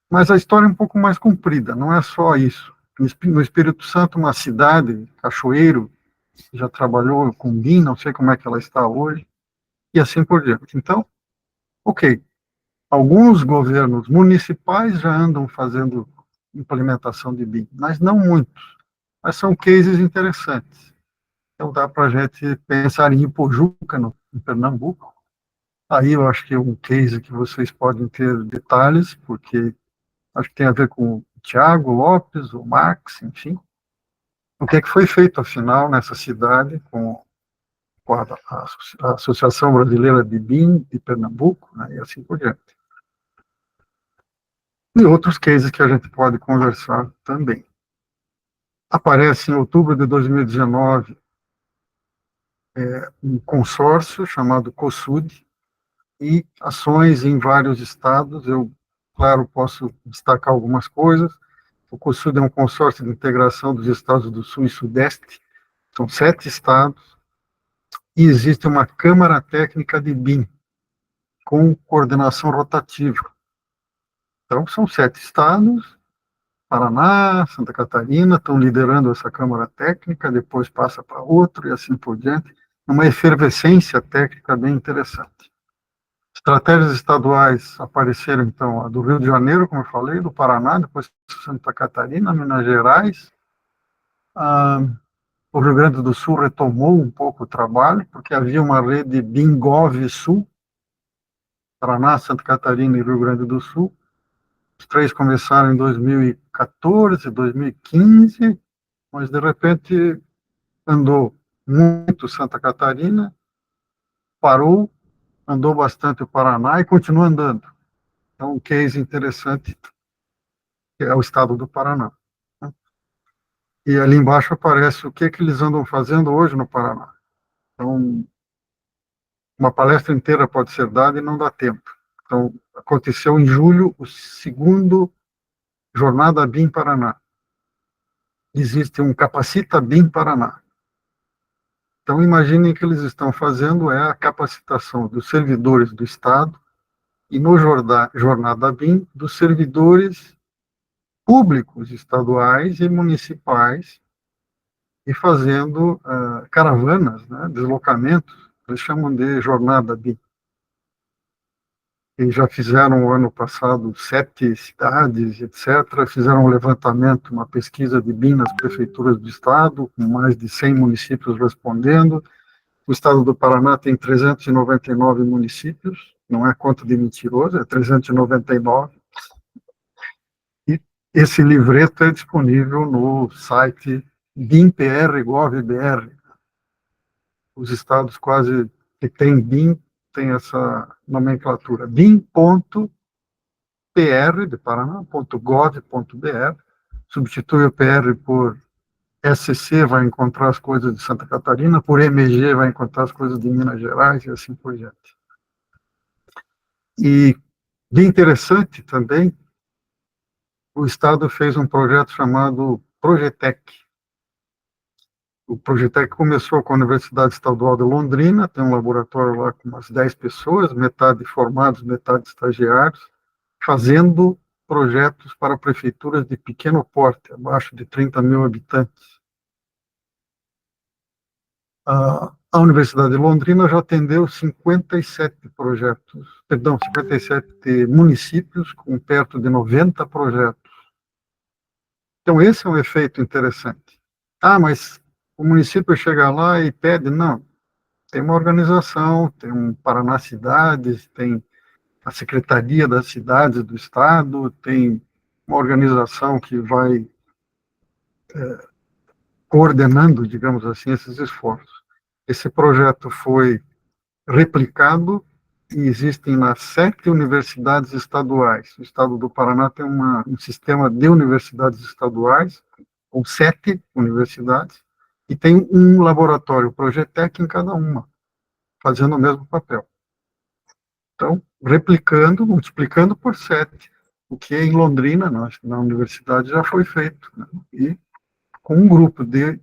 Mas a história é um pouco mais comprida, não é só isso. No Espírito Santo, uma cidade, Cachoeiro, já trabalhou com BIM, não sei como é que ela está hoje, e assim por diante. Então, ok, alguns governos municipais já andam fazendo implementação de BIM, mas não muitos. Mas são cases interessantes. Então, dá para a gente pensar em Ipojuca, em Pernambuco. Aí eu acho que é um case que vocês podem ter detalhes, porque acho que tem a ver com o Tiago Lopes, o Max, enfim. O que é que foi feito, afinal, nessa cidade, com a Associação Brasileira de BIM de Pernambuco, né, e assim por diante. E outros cases que a gente pode conversar também. Aparece em outubro de 2019 um consórcio chamado COSUD e ações em vários estados. Eu, claro, posso destacar algumas coisas. O COSUD é um consórcio de integração dos estados do Sul e Sudeste, são 7 estados, e existe uma Câmara Técnica de BIM, com coordenação rotativa. Então, são 7 estados, Paraná, Santa Catarina, estão liderando essa Câmara Técnica, depois passa para outro e assim por diante, uma efervescência técnica bem interessante. Estratégias estaduais apareceram, então, a do Rio de Janeiro, como eu falei, do Paraná, depois Santa Catarina, Minas Gerais. O Rio Grande do Sul retomou um pouco o trabalho, porque havia uma rede BIMGov Sul, Paraná, Santa Catarina e Rio Grande do Sul. Os 3 começaram em 2014, 2015, mas de repente andou muito Santa Catarina, parou, andou bastante o Paraná e continua andando. Então, um case interessante é o estado do Paraná. E ali embaixo aparece o que eles andam fazendo hoje no Paraná. Então, uma palestra inteira pode ser dada e não dá tempo. Então, aconteceu em julho o 2º Jornada BIM Paraná. Existe um Capacita BIM Paraná. Então, imaginem que eles estão fazendo a capacitação dos servidores do Estado e no Jornada BIM dos servidores públicos estaduais e municipais e fazendo caravanas, né, deslocamentos, eles chamam de Jornada BIM. E já fizeram o ano passado 7 cidades, etc. Fizeram um levantamento, uma pesquisa de BIM nas prefeituras do estado, com mais de 100 municípios respondendo. O estado do Paraná tem 399 municípios, não é conta de mentiroso, é 399. E esse livreto é disponível no site BIMPR.gov.br. Os estados quase que têm BIM tem essa nomenclatura, bim.pr de Paraná.gov.br, substitui o PR por SC, vai encontrar as coisas de Santa Catarina, por MG vai encontrar as coisas de Minas Gerais e assim por diante. E bem interessante também, o Estado fez um projeto chamado Progetec. O Progetec começou com a Universidade Estadual de Londrina, tem um laboratório lá com umas 10 pessoas, metade formados, metade estagiários, fazendo projetos para prefeituras de pequeno porte, abaixo de 30 mil habitantes. A Universidade de Londrina já atendeu 57 projetos, perdão, 57 municípios com perto de 90 projetos. Então, esse é um efeito interessante. Mas o município chega lá e pede, não, tem uma organização, tem um Paraná Cidades, tem a Secretaria das Cidades do Estado, tem uma organização que vai coordenando, digamos assim, esses esforços. Esse projeto foi replicado e existem nas 7 universidades estaduais. O estado do Paraná tem um sistema de universidades estaduais, ou 7 universidades, e tem um laboratório, Progetec, em cada uma, fazendo o mesmo papel. Então, replicando, multiplicando por 7, o que em Londrina, na universidade, já foi feito, né? E com um grupo de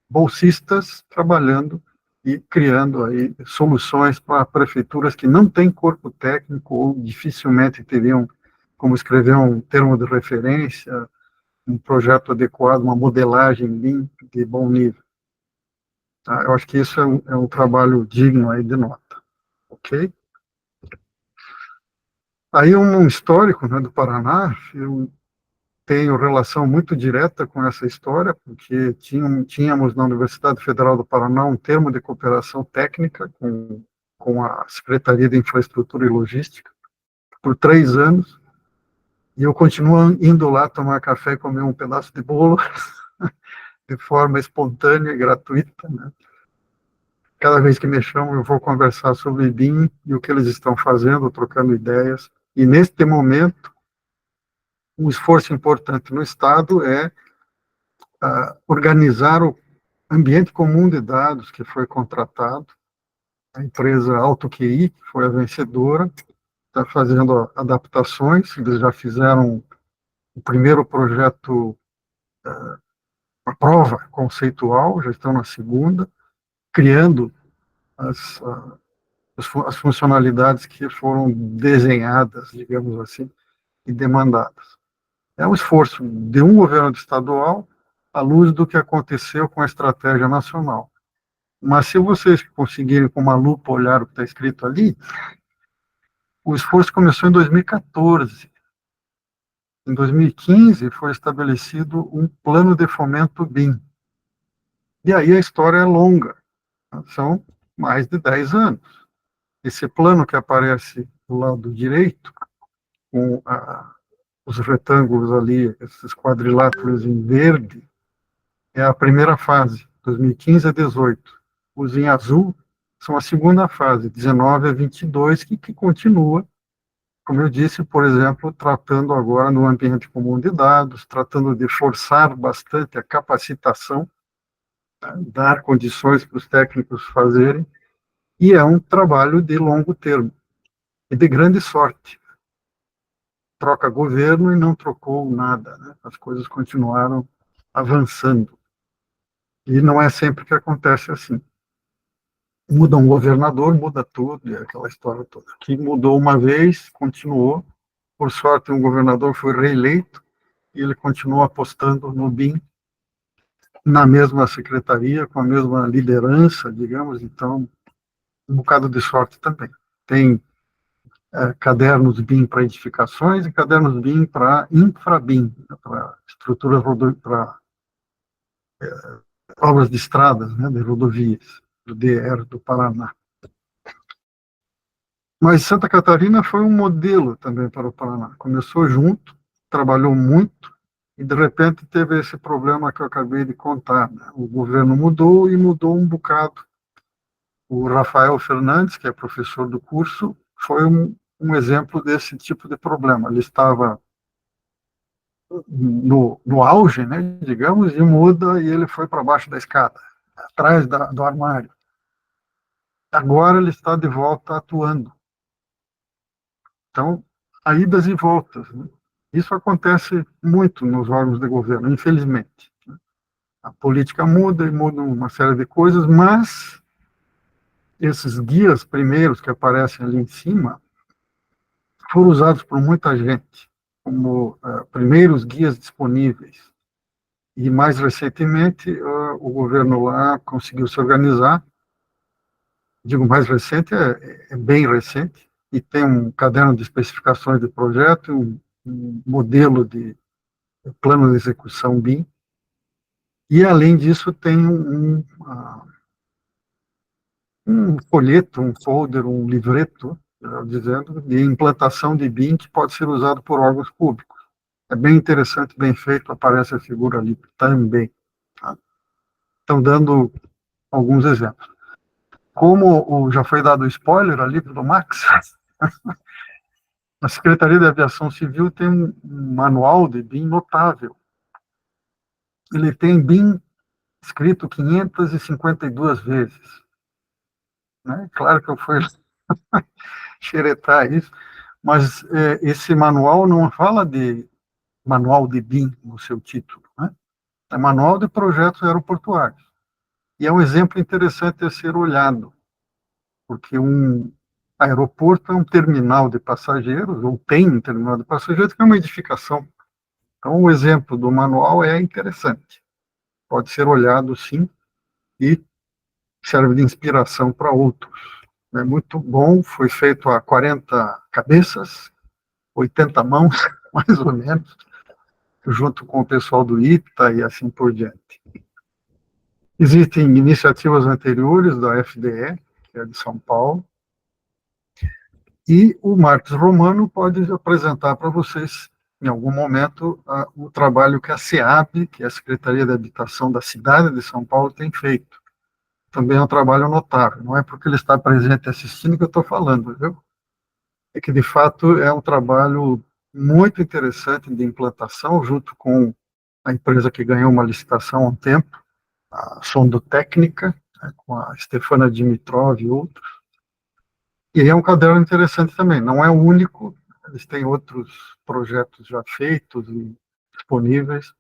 bolsistas trabalhando e criando aí soluções para prefeituras que não têm corpo técnico ou dificilmente teriam como escrever um termo de referência, um projeto adequado, uma modelagem de bom nível. Tá? Eu acho que isso é um trabalho digno aí de nota, ok? Aí um histórico, né, do Paraná, eu tenho relação muito direta com essa história, porque tínhamos na Universidade Federal do Paraná um termo de cooperação técnica com a Secretaria de Infraestrutura e Logística por 3 anos, e eu continuo indo lá tomar café e comer um pedaço de bolo de forma espontânea e gratuita, né? Cada vez que me chamam, eu vou conversar sobre BIM e o que eles estão fazendo, trocando ideias, e neste momento, um esforço importante no Estado é organizar o ambiente comum de dados que foi contratado. A empresa AutoQI, que foi a vencedora, está fazendo adaptações. Eles já fizeram o primeiro projeto, a prova conceitual, já estão na segunda, criando as funcionalidades que foram desenhadas, digamos assim, e demandadas. É um esforço de um governo estadual à luz do que aconteceu com a estratégia nacional. Mas se vocês conseguirem com uma lupa olhar o que está escrito ali, o esforço começou em 2014. Em 2015 foi estabelecido um plano de fomento BIM. E aí a história é longa, são mais de 10 anos. Esse plano que aparece do lado direito, com os retângulos ali, esses quadriláteros em verde, é a primeira fase, 2015 a 18. Os em azul são a segunda fase, 19 a 22, que continua, como eu disse, por exemplo, tratando agora no ambiente comum de dados, tratando de forçar bastante a capacitação, tá? Dar condições para os técnicos fazerem, e é um trabalho de longo termo, e de grande sorte. Troca governo e não trocou nada, né? As coisas continuaram avançando. E não é sempre que acontece assim. Muda um governador, muda tudo, e aquela história toda. Que mudou uma vez, continuou. Por sorte, um governador foi reeleito, e ele continuou apostando no BIM, na mesma secretaria, com a mesma liderança, digamos, então, um bocado de sorte também. Tem cadernos BIM para edificações e cadernos BIM para infra-BIM, para estruturas para obras de estradas, né, de rodovias, do DR do Paraná. Mas Santa Catarina foi um modelo também para o Paraná. Começou junto, trabalhou muito, e de repente teve esse problema que eu acabei de contar, né? O governo mudou e mudou um bocado. O Rafael Fernandes, que é professor do curso, foi um exemplo desse tipo de problema. Ele estava no auge, né, digamos, e muda, e ele foi para baixo da escada, atrás do armário. Agora ele está de volta atuando. Então, há idas e voltas, né? Isso acontece muito nos órgãos de governo, infelizmente. A política muda e muda uma série de coisas, mas esses guias primeiros que aparecem ali em cima foram usados por muita gente como primeiros guias disponíveis. E mais recentemente, o governo lá conseguiu se organizar. Digo mais recente, é bem recente, e tem um caderno de especificações de projeto, um modelo de plano de execução BIM, e além disso tem um folheto, um folder, um livreto, dizendo, de implantação de BIM que pode ser usado por órgãos públicos. É bem interessante, bem feito, aparece a figura ali também. Tá? Estão dando alguns exemplos. como já foi dado spoiler ali pelo Max, a Secretaria de Aviação Civil tem um manual de BIM notável. Ele tem BIM escrito 552 vezes. Né? Claro que eu fui xeretar isso, mas esse manual não fala de manual de BIM no seu título, né? É manual de projetos aeroportuários. E é um exemplo interessante a ser olhado, porque um aeroporto é um terminal de passageiros, ou tem um terminal de passageiros, que é uma edificação. Então, o exemplo do manual é interessante. Pode ser olhado, sim, e serve de inspiração para outros. É muito bom, foi feito a 40 cabeças, 80 mãos, mais ou menos, junto com o pessoal do ITA e assim por diante. Existem iniciativas anteriores da FDE, que é de São Paulo, e o Marcos Romano pode apresentar para vocês, em algum momento, o trabalho que a SEAB, que é a Secretaria de Habitação da cidade de São Paulo, tem feito. Também é um trabalho notável, não é porque ele está presente assistindo que eu estou falando, viu? É que, de fato, é um trabalho muito interessante de implantação, junto com a empresa que ganhou uma licitação há um tempo, a Sondotécnica, né, com a Stefana Dimitrov e outros. E é um caderno interessante também, não é o único, eles têm outros projetos já feitos e disponíveis,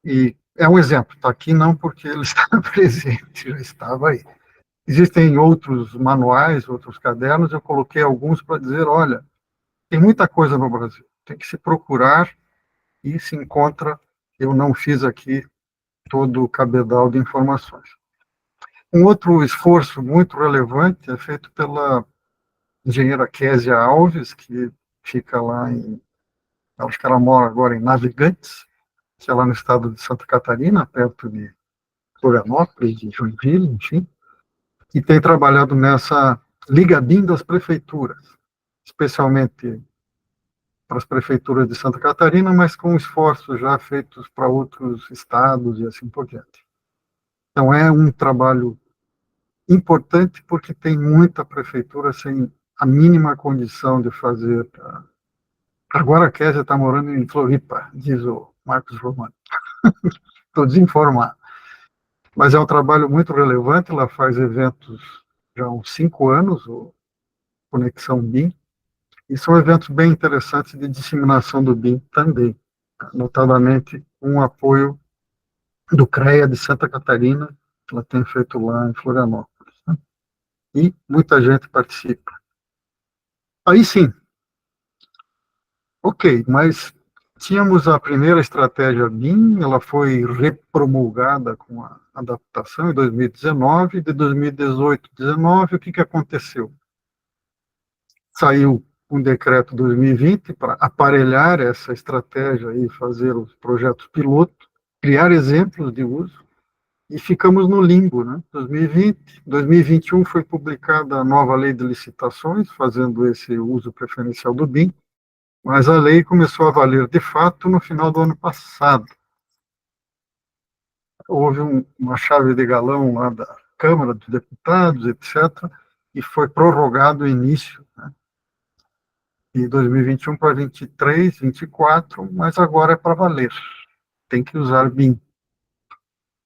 e é um exemplo, está aqui não porque ele está presente, já estava aí. Existem outros manuais, outros cadernos, eu coloquei alguns para dizer, olha, tem muita coisa no Brasil, tem que se procurar e se encontra, eu não fiz aqui todo o cabedal de informações. Um outro esforço muito relevante é feito pela engenheira Késia Alves, que fica lá acho que ela mora agora em Navegantes, que é lá no estado de Santa Catarina, perto de Florianópolis, de Joinville, enfim, e tem trabalhado nessa Liga BIM das prefeituras, especialmente para as prefeituras de Santa Catarina, mas com esforços já feitos para outros estados e assim por diante. Então, é um trabalho importante porque tem muita prefeitura sem a mínima condição de fazer. Agora a Kézia está morando em Floripa, diz o Marcos Romano. Estou desinformado. Mas é um trabalho muito relevante, ela faz eventos já há uns 5 anos, o Conexão BIM, e são eventos bem interessantes de disseminação do BIM também, notadamente um apoio do CREA de Santa Catarina, que ela tem feito lá em Florianópolis. Né? E muita gente participa. Aí sim, ok, mas tínhamos a primeira estratégia BIM, ela foi repromulgada com a adaptação em 2019, de 2018 a 2019, o que aconteceu? Saiu um decreto 2020 para aparelhar essa estratégia e fazer os projetos piloto, criar exemplos de uso, e ficamos no limbo, né? 2020, 2021 foi publicada a nova lei de licitações, fazendo esse uso preferencial do BIM, mas a lei começou a valer de fato no final do ano passado. Houve uma chave de galão lá da Câmara dos Deputados, etc., e foi prorrogado o início, né, de 2021 para 23, 24, mas agora é para valer. Tem que usar BIM.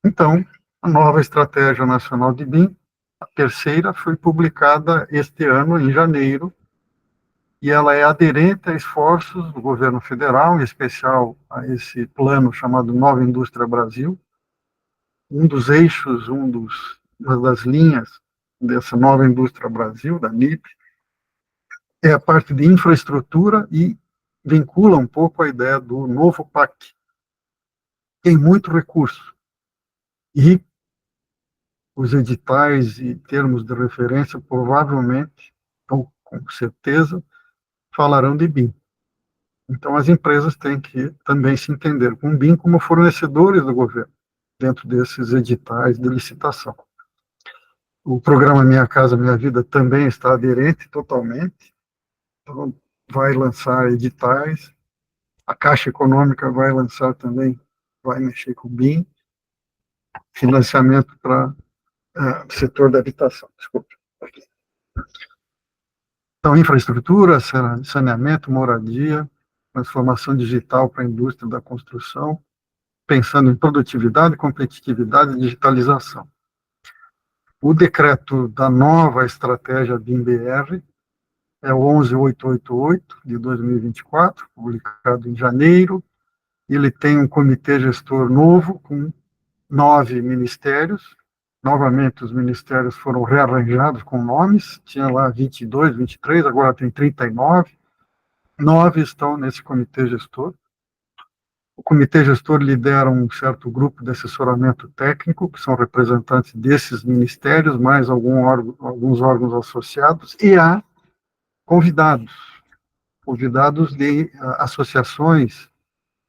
Então, a nova Estratégia Nacional de BIM, a terceira, foi publicada este ano, em janeiro, e ela é aderente a esforços do governo federal, em especial a esse plano chamado Nova Indústria Brasil. Um dos eixos, uma das linhas dessa Nova Indústria Brasil, da NIP, é a parte de infraestrutura e vincula um pouco a ideia do novo PAC. Tem muito recurso. E os editais e termos de referência provavelmente, ou com certeza, falarão de BIM. Então, as empresas têm que também se entender com o BIM como fornecedores do governo, dentro desses editais de licitação. O programa Minha Casa Minha Vida também está aderente totalmente, então vai lançar editais, a Caixa Econômica vai lançar também, vai mexer com o BIM, financiamento para setor da habitação, desculpe. Então, infraestrutura, saneamento, moradia, transformação digital para a indústria da construção, pensando em produtividade, competitividade e digitalização. O decreto da nova estratégia BIM-BR é o 11888 de 2024, publicado em janeiro. Ele tem um comitê gestor novo com 9 ministérios. Novamente, os ministérios foram rearranjados com nomes, tinha lá 22, 23, agora tem 39. 9 estão nesse comitê gestor. O comitê gestor lidera um certo grupo de assessoramento técnico, que são representantes desses ministérios, mais alguns órgãos associados, e há convidados de associações,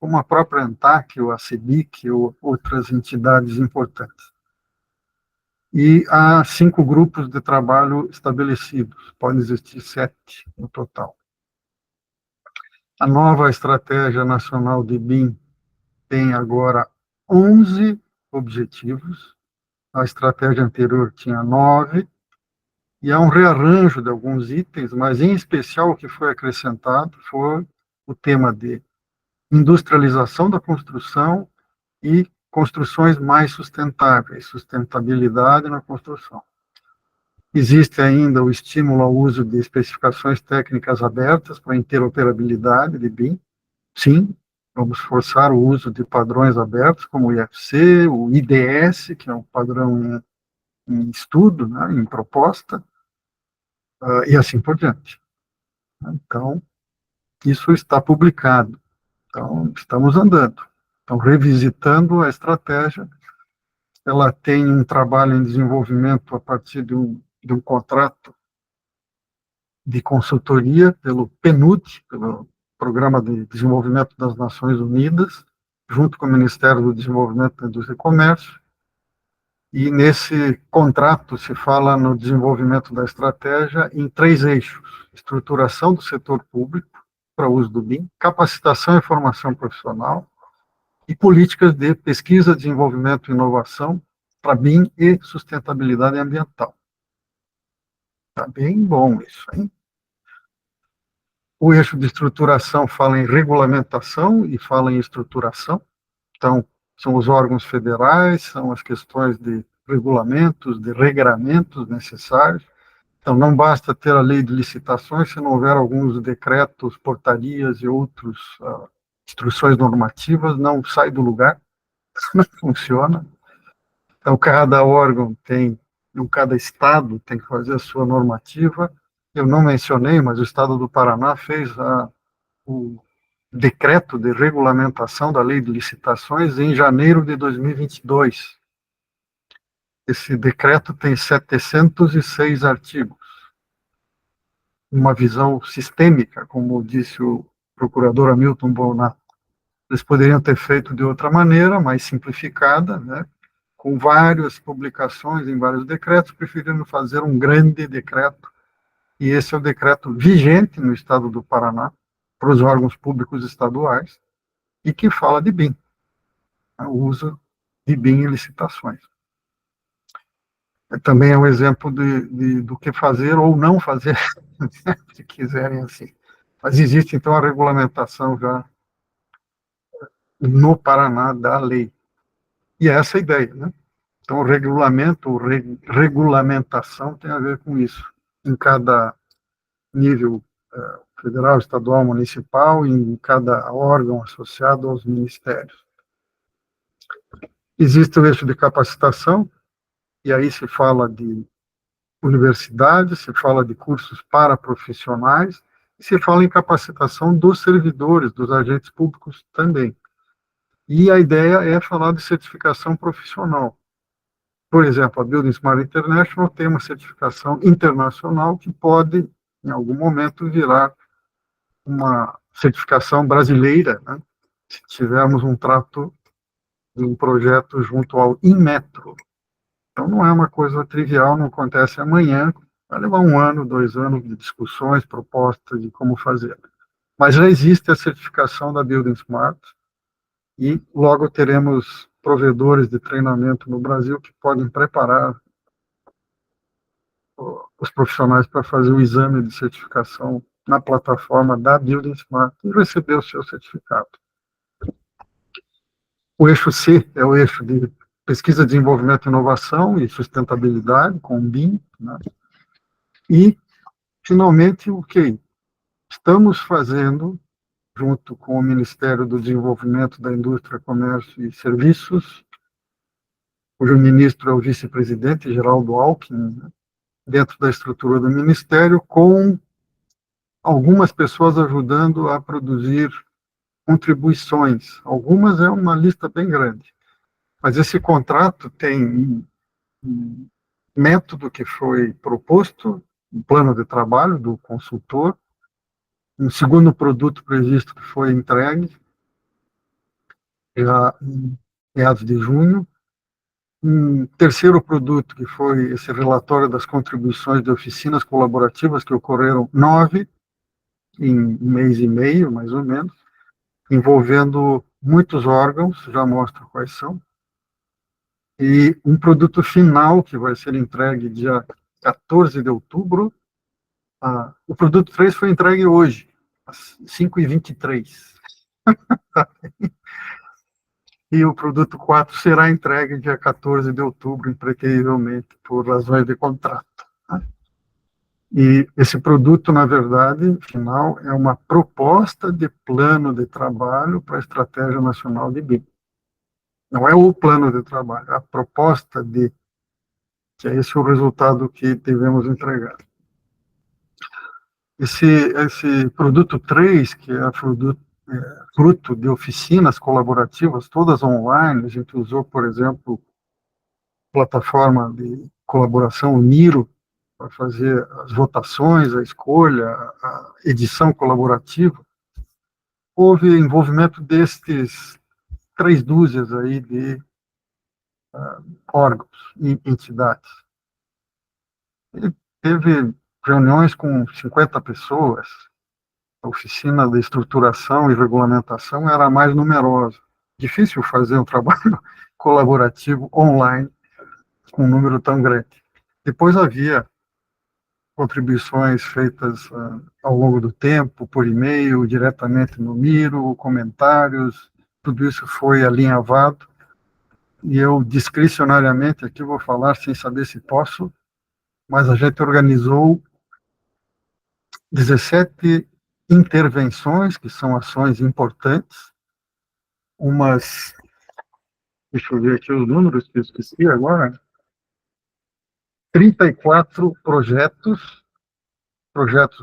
como a própria ANTAC, ou a CEBIC, ou outras entidades importantes. E há 5 grupos de trabalho estabelecidos, podem existir 7 no total. A nova Estratégia Nacional de BIM tem agora 11 objetivos, a estratégia anterior tinha 9, e há um rearranjo de alguns itens, mas em especial o que foi acrescentado foi o tema de industrialização da construção e construções mais sustentáveis, sustentabilidade na construção. Existe ainda o estímulo ao uso de especificações técnicas abertas para interoperabilidade de BIM. Sim, vamos forçar o uso de padrões abertos, como o IFC, o IDS, que é um padrão em estudo, né, em proposta, e assim por diante. Então, isso está publicado. Então, estamos andando. Então, revisitando a estratégia, ela tem um trabalho em desenvolvimento a partir de um contrato de consultoria pelo PNUD, pelo Programa de Desenvolvimento das Nações Unidas, junto com o Ministério do Desenvolvimento da Indústria e Comércio, e nesse contrato se fala no desenvolvimento da estratégia em 3 eixos: estruturação do setor público para uso do BIM, capacitação e formação profissional, e políticas de pesquisa, desenvolvimento e inovação para BIM e sustentabilidade ambiental. Está bem bom isso, hein? O eixo de estruturação fala em regulamentação e fala em estruturação. Então, são os órgãos federais, são as questões de regulamentos, de regramentos necessários. Então, não basta ter a lei de licitações se não houver alguns decretos, portarias e outras instruções normativas, não sai do lugar, não funciona. Então, cada órgão cada estado tem que fazer a sua normativa. Eu não mencionei, mas o estado do Paraná fez o decreto de regulamentação da lei de licitações em janeiro de 2022. Esse decreto tem 706 artigos. Uma visão sistêmica, como disse o procurador Hamilton Bonato. Eles poderiam ter feito de outra maneira, mais simplificada, né, com várias publicações em vários decretos, preferindo fazer um grande decreto. E esse é o decreto vigente no estado do Paraná, para os órgãos públicos estaduais, e que fala de BIM, o uso de BIM em licitações. Também é um exemplo do que fazer ou não fazer, se quiserem assim. Mas existe, então, a regulamentação já no Paraná da lei. E é essa a ideia, né? Então, o regulamento, regulamentação tem a ver com isso, em cada nível federal, estadual, municipal, em cada órgão associado aos ministérios. Existe o eixo de capacitação, e aí se fala de universidades, se fala de cursos para profissionais, e se fala em capacitação dos servidores, dos agentes públicos também. E a ideia é falar de certificação profissional. Por exemplo, a Building Smart International tem uma certificação internacional que pode, em algum momento, virar uma certificação brasileira, né, se tivermos um trato de um projeto junto ao Inmetro. Então, não é uma coisa trivial, não acontece amanhã, vai levar 1 ano, 2 anos de discussões, propostas de como fazer. Mas já existe a certificação da Building Smart, e logo teremos provedores de treinamento no Brasil que podem preparar os profissionais para fazer o exame de certificação na plataforma da Building Smart e receber o seu certificado. O eixo C é o eixo de pesquisa, desenvolvimento, inovação e sustentabilidade, com o BIM, né? E, finalmente, o que estamos fazendo, junto com o Ministério do Desenvolvimento da Indústria, Comércio e Serviços, cujo ministro é o vice-presidente, Geraldo Alckmin, né? Dentro da estrutura do Ministério, com algumas pessoas ajudando a produzir contribuições. Algumas é uma lista bem grande. Mas esse contrato tem um método que foi proposto, um plano de trabalho do consultor, um segundo produto previsto que foi entregue, já em meados de junho, um terceiro produto que foi esse relatório das contribuições de oficinas colaborativas, que ocorreram 9 em um mês e meio, mais ou menos, envolvendo muitos órgãos, já mostro quais são, e um produto final que vai ser entregue dia 14 de outubro. O produto 3 foi entregue hoje, às 5h23. E o produto 4 será entregue dia 14 de outubro, impreterivelmente, por razões de contrato. E esse produto, na verdade, final, é uma proposta de plano de trabalho para a Estratégia Nacional de BIM. Não é o plano de trabalho, é a proposta de, que é esse o resultado que devemos entregar. Esse produto 3, que é fruto de oficinas colaborativas, todas online, a gente usou, por exemplo, plataforma de colaboração, o Miro, para fazer as votações, a escolha, a edição colaborativa. Houve envolvimento destes 3 dúzias aí de órgãos e entidades. E teve reuniões com 50 pessoas, a oficina de estruturação e regulamentação era a mais numerosa. Difícil fazer um trabalho colaborativo online com um número tão grande. Depois havia contribuições feitas ao longo do tempo, por e-mail, diretamente no Miro, comentários, tudo isso foi alinhavado, e eu, discricionariamente, aqui vou falar sem saber se posso, mas a gente organizou 17 intervenções, que são ações importantes, deixa eu ver aqui os números que eu esqueci agora, 34 projetos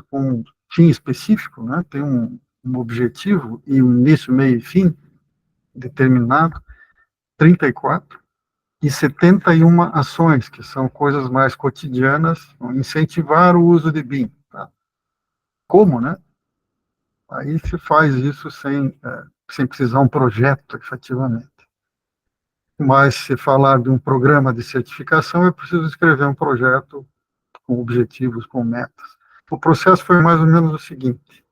com fim específico, né? Tem um objetivo e um início, meio e fim determinado, 34, e 71 ações, que são coisas mais cotidianas, incentivar o uso de BIM. Tá? Como, né? Aí se faz isso sem precisar um projeto, efetivamente. Mas se falar de um programa de certificação, é preciso escrever um projeto com objetivos, com metas. O processo foi mais ou menos o seguinte.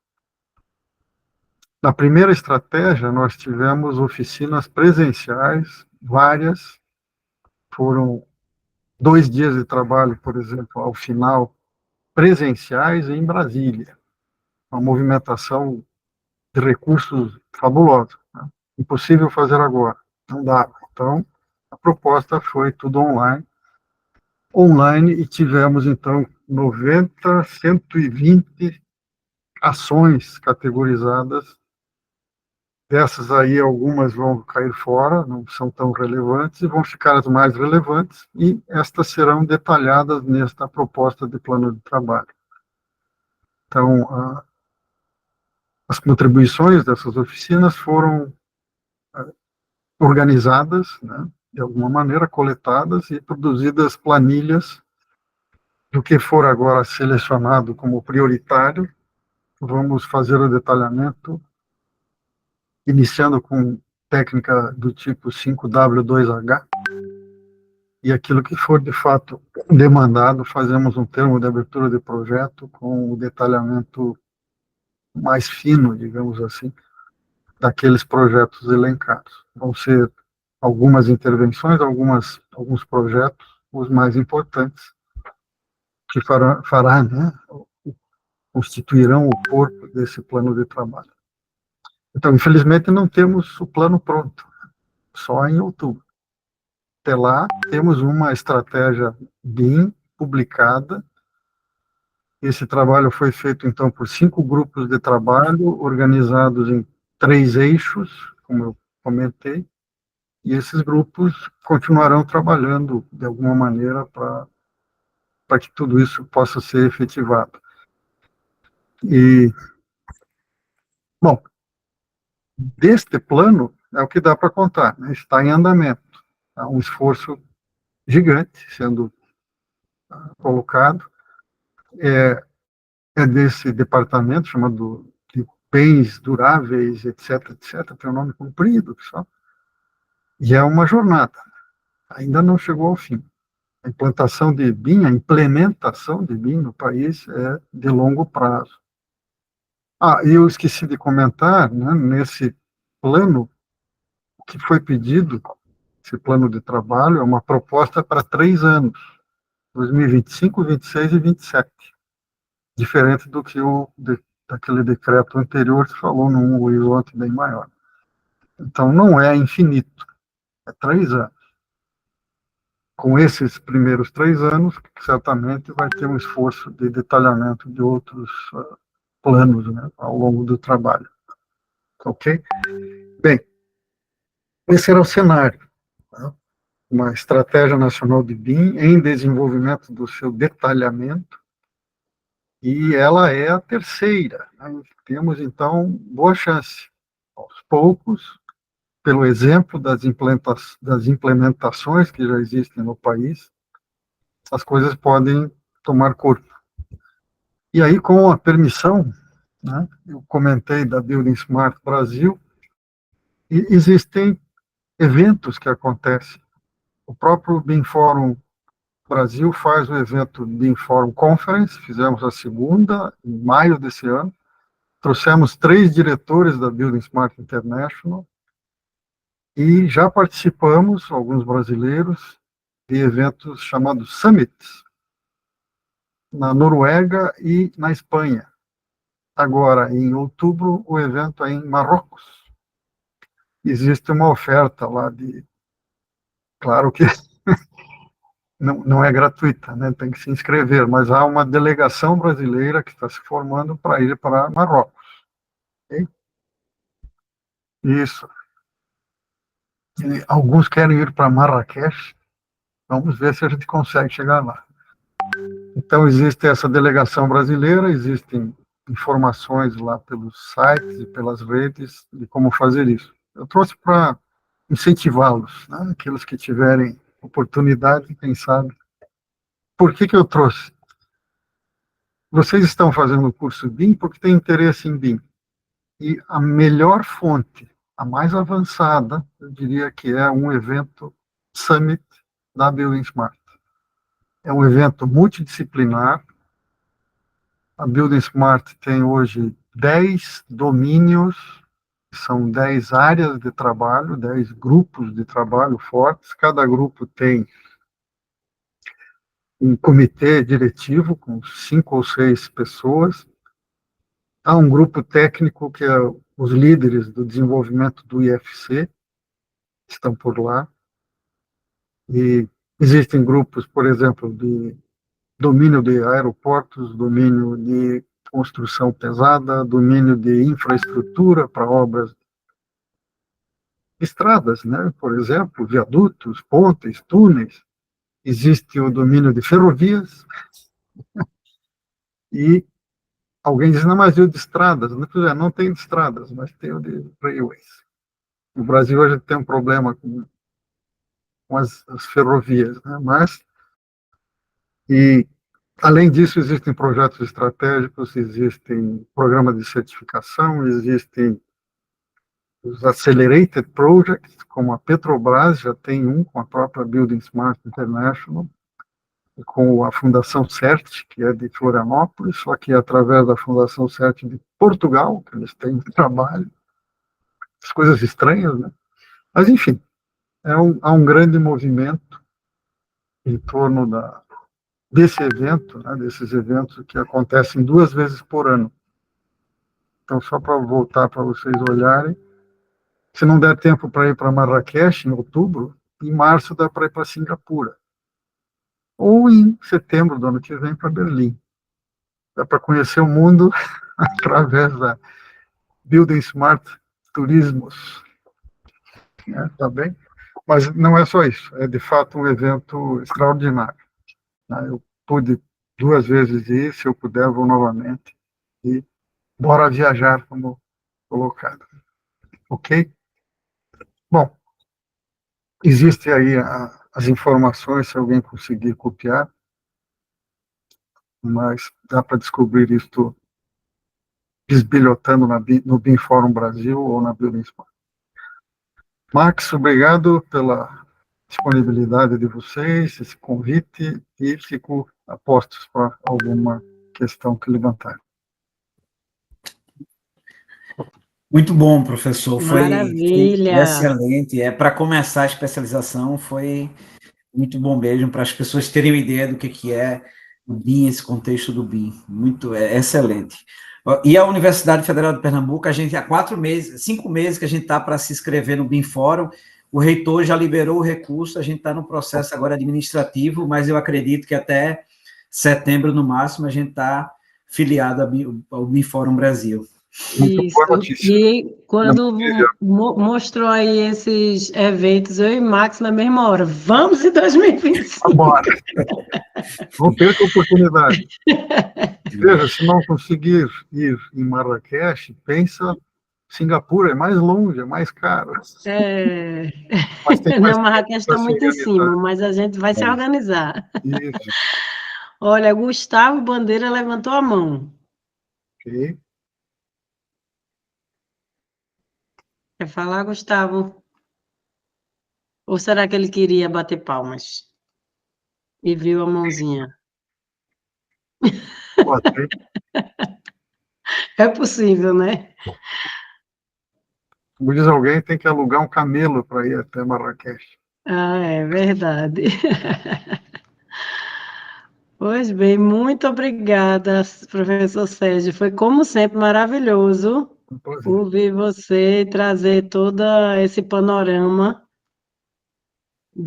Na primeira estratégia, nós tivemos oficinas presenciais, várias, foram 2 dias de trabalho, por exemplo, ao final, presenciais em Brasília. Uma movimentação de recursos fabulosa. Né? Impossível fazer agora, não dá. Então, a proposta foi tudo online, e tivemos, então, 120 ações categorizadas. Dessas aí, algumas vão cair fora, não são tão relevantes, e vão ficar as mais relevantes, e estas serão detalhadas nesta proposta de plano de trabalho. Então, as contribuições dessas oficinas foram organizadas, né, de alguma maneira, coletadas e produzidas planilhas do que for agora selecionado como prioritário. Vamos fazer o detalhamento, iniciando com técnica do tipo 5W2H, e aquilo que for de fato demandado, fazemos um termo de abertura de projeto com o detalhamento mais fino, digamos assim, daqueles projetos elencados. Vão ser algumas intervenções, alguns projetos, os mais importantes, que fará, né, constituirão o corpo desse plano de trabalho. Então, infelizmente, não temos o plano pronto, só em outubro. Até lá, temos uma estratégia BIM publicada. Esse trabalho foi feito, então, por 5 grupos de trabalho, organizados em 3 eixos, como eu comentei, e esses grupos continuarão trabalhando, de alguma maneira, para que tudo isso possa ser efetivado. E, bom, deste plano, é o que dá para contar, né? Está em andamento. Há um esforço gigante sendo colocado. É desse departamento chamado de bens duráveis, etc., etc., tem um nome comprido, pessoal. E é uma jornada. Ainda não chegou ao fim. A implantação de BIM, a implementação de BIM no país é de longo prazo. E eu esqueci de comentar, né, nesse plano, o que foi pedido, esse plano de trabalho, é uma proposta para 3 anos, 2025, 26 e 27, diferente do que daquele decreto anterior que falou num horizonte bem maior. Então, não é infinito, é 3 anos. Com esses primeiros 3 anos, certamente vai ter um esforço de detalhamento de outros planos, né, ao longo do trabalho. Ok? Bem, esse era o cenário. Tá? Uma estratégia nacional de BIM em desenvolvimento do seu detalhamento, e ela é a terceira. Né? Temos, então, boa chance. Aos poucos, pelo exemplo das implementações que já existem no país, as coisas podem tomar corpo. E aí, com a permissão, né, eu comentei da Building Smart Brasil, e existem eventos que acontecem. O próprio BIM Forum Brasil faz o evento BIM Forum Conference, fizemos a segunda, em maio desse ano, trouxemos 3 diretores da Building Smart International, e já participamos, alguns brasileiros, de eventos chamados Summits, na Noruega e na Espanha. Agora, em outubro, o evento é em Marrocos. Existe uma oferta lá de... Claro que não é gratuita, né? Tem que se inscrever, mas há uma delegação brasileira que está se formando para ir para Marrocos. Okay? Isso. E alguns querem ir para Marrakech. Vamos ver se a gente consegue chegar lá. Então, existe essa delegação brasileira, existem informações lá pelos sites e pelas redes de como fazer isso. Eu trouxe para incentivá-los, né? Aqueles que tiverem oportunidade, quem sabe. Por que eu trouxe? Vocês estão fazendo o curso BIM porque têm interesse em BIM. E a melhor fonte, a mais avançada, eu diria que é um evento Summit da Building Smart. É um evento multidisciplinar. A Building Smart tem hoje 10 domínios, são 10 áreas de trabalho, 10 grupos de trabalho fortes. Cada grupo tem um comitê diretivo com 5 ou 6 pessoas. Há um grupo técnico que é os líderes do desenvolvimento do IFC, que estão por lá. E existem grupos, por exemplo, de domínio de aeroportos, domínio de construção pesada, domínio de infraestrutura para obras, estradas, né? Por exemplo, viadutos, pontes, túneis. Existe o domínio de ferrovias e alguém diz, não, mas e o de estradas? Não tem de estradas, mas tem o de railways. No Brasil, a gente tem um problema com as ferrovias, né? E, além disso, existem projetos estratégicos, existem programas de certificação, existem os Accelerated Projects, como a Petrobras já tem um com a própria Building Smart International, com a Fundação CERT, que é de Florianópolis, só que através da Fundação CERT de Portugal, que eles têm trabalho, as coisas estranhas, né? Mas, enfim, há um grande movimento em torno desse evento, né, desses eventos que acontecem 2 vezes por ano. Então, só para voltar para vocês olharem, se não der tempo para ir para Marrakech em outubro, em março dá para ir para Singapura. Ou em setembro do ano que vem para Berlim. Dá para conhecer o mundo através da Building Smart Turismos. Tá bem? Mas não é só isso, é de fato um evento extraordinário. Eu pude 2 vezes ir, se eu puder, vou novamente. E bora viajar, como colocado. Ok? Bom, existem aí as informações, se alguém conseguir copiar, mas dá para descobrir isto bisbilhotando no BIM Fórum Brasil ou na Building Smart. Max, obrigado pela disponibilidade de vocês, esse convite, e fico a postos para alguma questão que levantarem. Muito bom, professor. Foi Maravilha! excelente. Para começar a especialização, foi muito bom mesmo, para as pessoas terem uma ideia do que é o BIM, esse contexto do BIM. Excelente. E a Universidade Federal de Pernambuco, a gente há 5 meses que a gente está para se inscrever no BIM Fórum, o reitor já liberou o recurso, a gente está no processo agora administrativo, mas eu acredito que até setembro, no máximo, a gente está filiado ao BIM Fórum Brasil. Isso, e quando mostrou aí esses eventos, eu e Max na mesma hora, vamos em 2025. Vamos não perca a oportunidade. Veja, se não conseguir ir em Marrakech, pensa, Singapura é mais longe, é mais caro. Não, Marrakech está muito em cima, mas a gente vai se organizar. Isso. Olha, Gustavo Bandeira levantou a mão. Ok. Quer falar, Gustavo? Ou será que ele queria bater palmas? E viu a mãozinha? É possível, né? Como diz alguém, tem que alugar um camelo para ir até Marrakech. É verdade. Pois bem, muito obrigada, professor Sérgio. Foi, como sempre, maravilhoso ouvir você trazer todo esse panorama.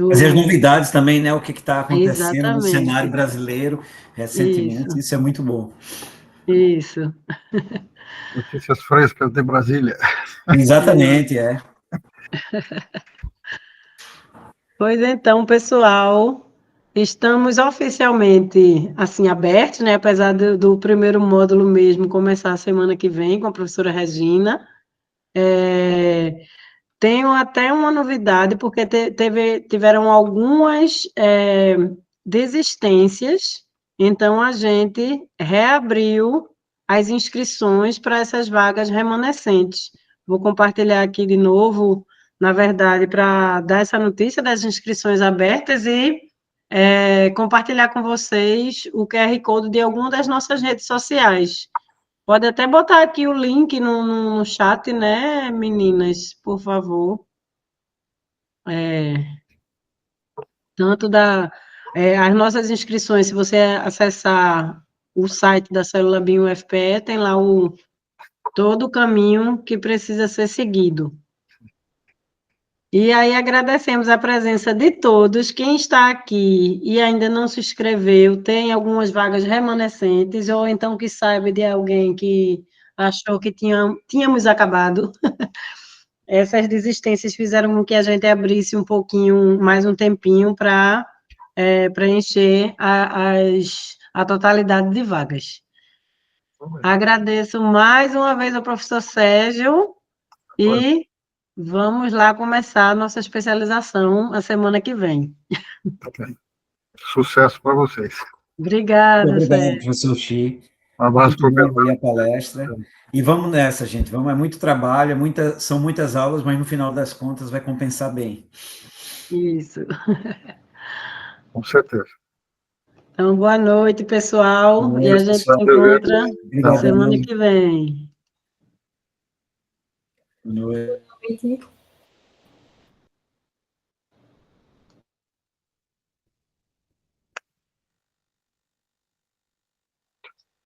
Fazer as novidades também, né? O que está acontecendo Exatamente. no cenário brasileiro recentemente, isso é muito bom. Isso. Notícias frescas de Brasília. Exatamente, Pois então, pessoal, estamos oficialmente, assim, abertos, né? Apesar do primeiro módulo mesmo começar a semana que vem com a professora Regina. Tenho até uma novidade, porque tiveram algumas desistências, então a gente reabriu as inscrições para essas vagas remanescentes. Vou compartilhar aqui de novo, na verdade, para dar essa notícia das inscrições abertas e compartilhar com vocês o QR Code de alguma das nossas redes sociais. Pode até botar aqui o link no chat, né, meninas, por favor. Tanto as nossas inscrições, se você acessar o site da Célula BIM UFPE, tem lá todo o caminho que precisa ser seguido. E aí agradecemos a presença de todos. Quem está aqui e ainda não se inscreveu, tem algumas vagas remanescentes, ou então que saiba de alguém que achou que tínhamos acabado. Essas desistências fizeram com que a gente abrisse um pouquinho, mais um tempinho para preencher a totalidade de vagas. Agradeço mais uma vez ao professor Sérgio e vamos lá começar a nossa especialização a semana que vem. Okay. Sucesso para vocês. Obrigada, Sérgio. Professor Xi. Um abraço para a palestra. E vamos nessa, gente. É muito trabalho, são muitas aulas, mas no final das contas vai compensar bem. Isso. Com certeza. Então, boa noite, pessoal. Boa noite, e a gente se encontra semana que vem. Boa noite.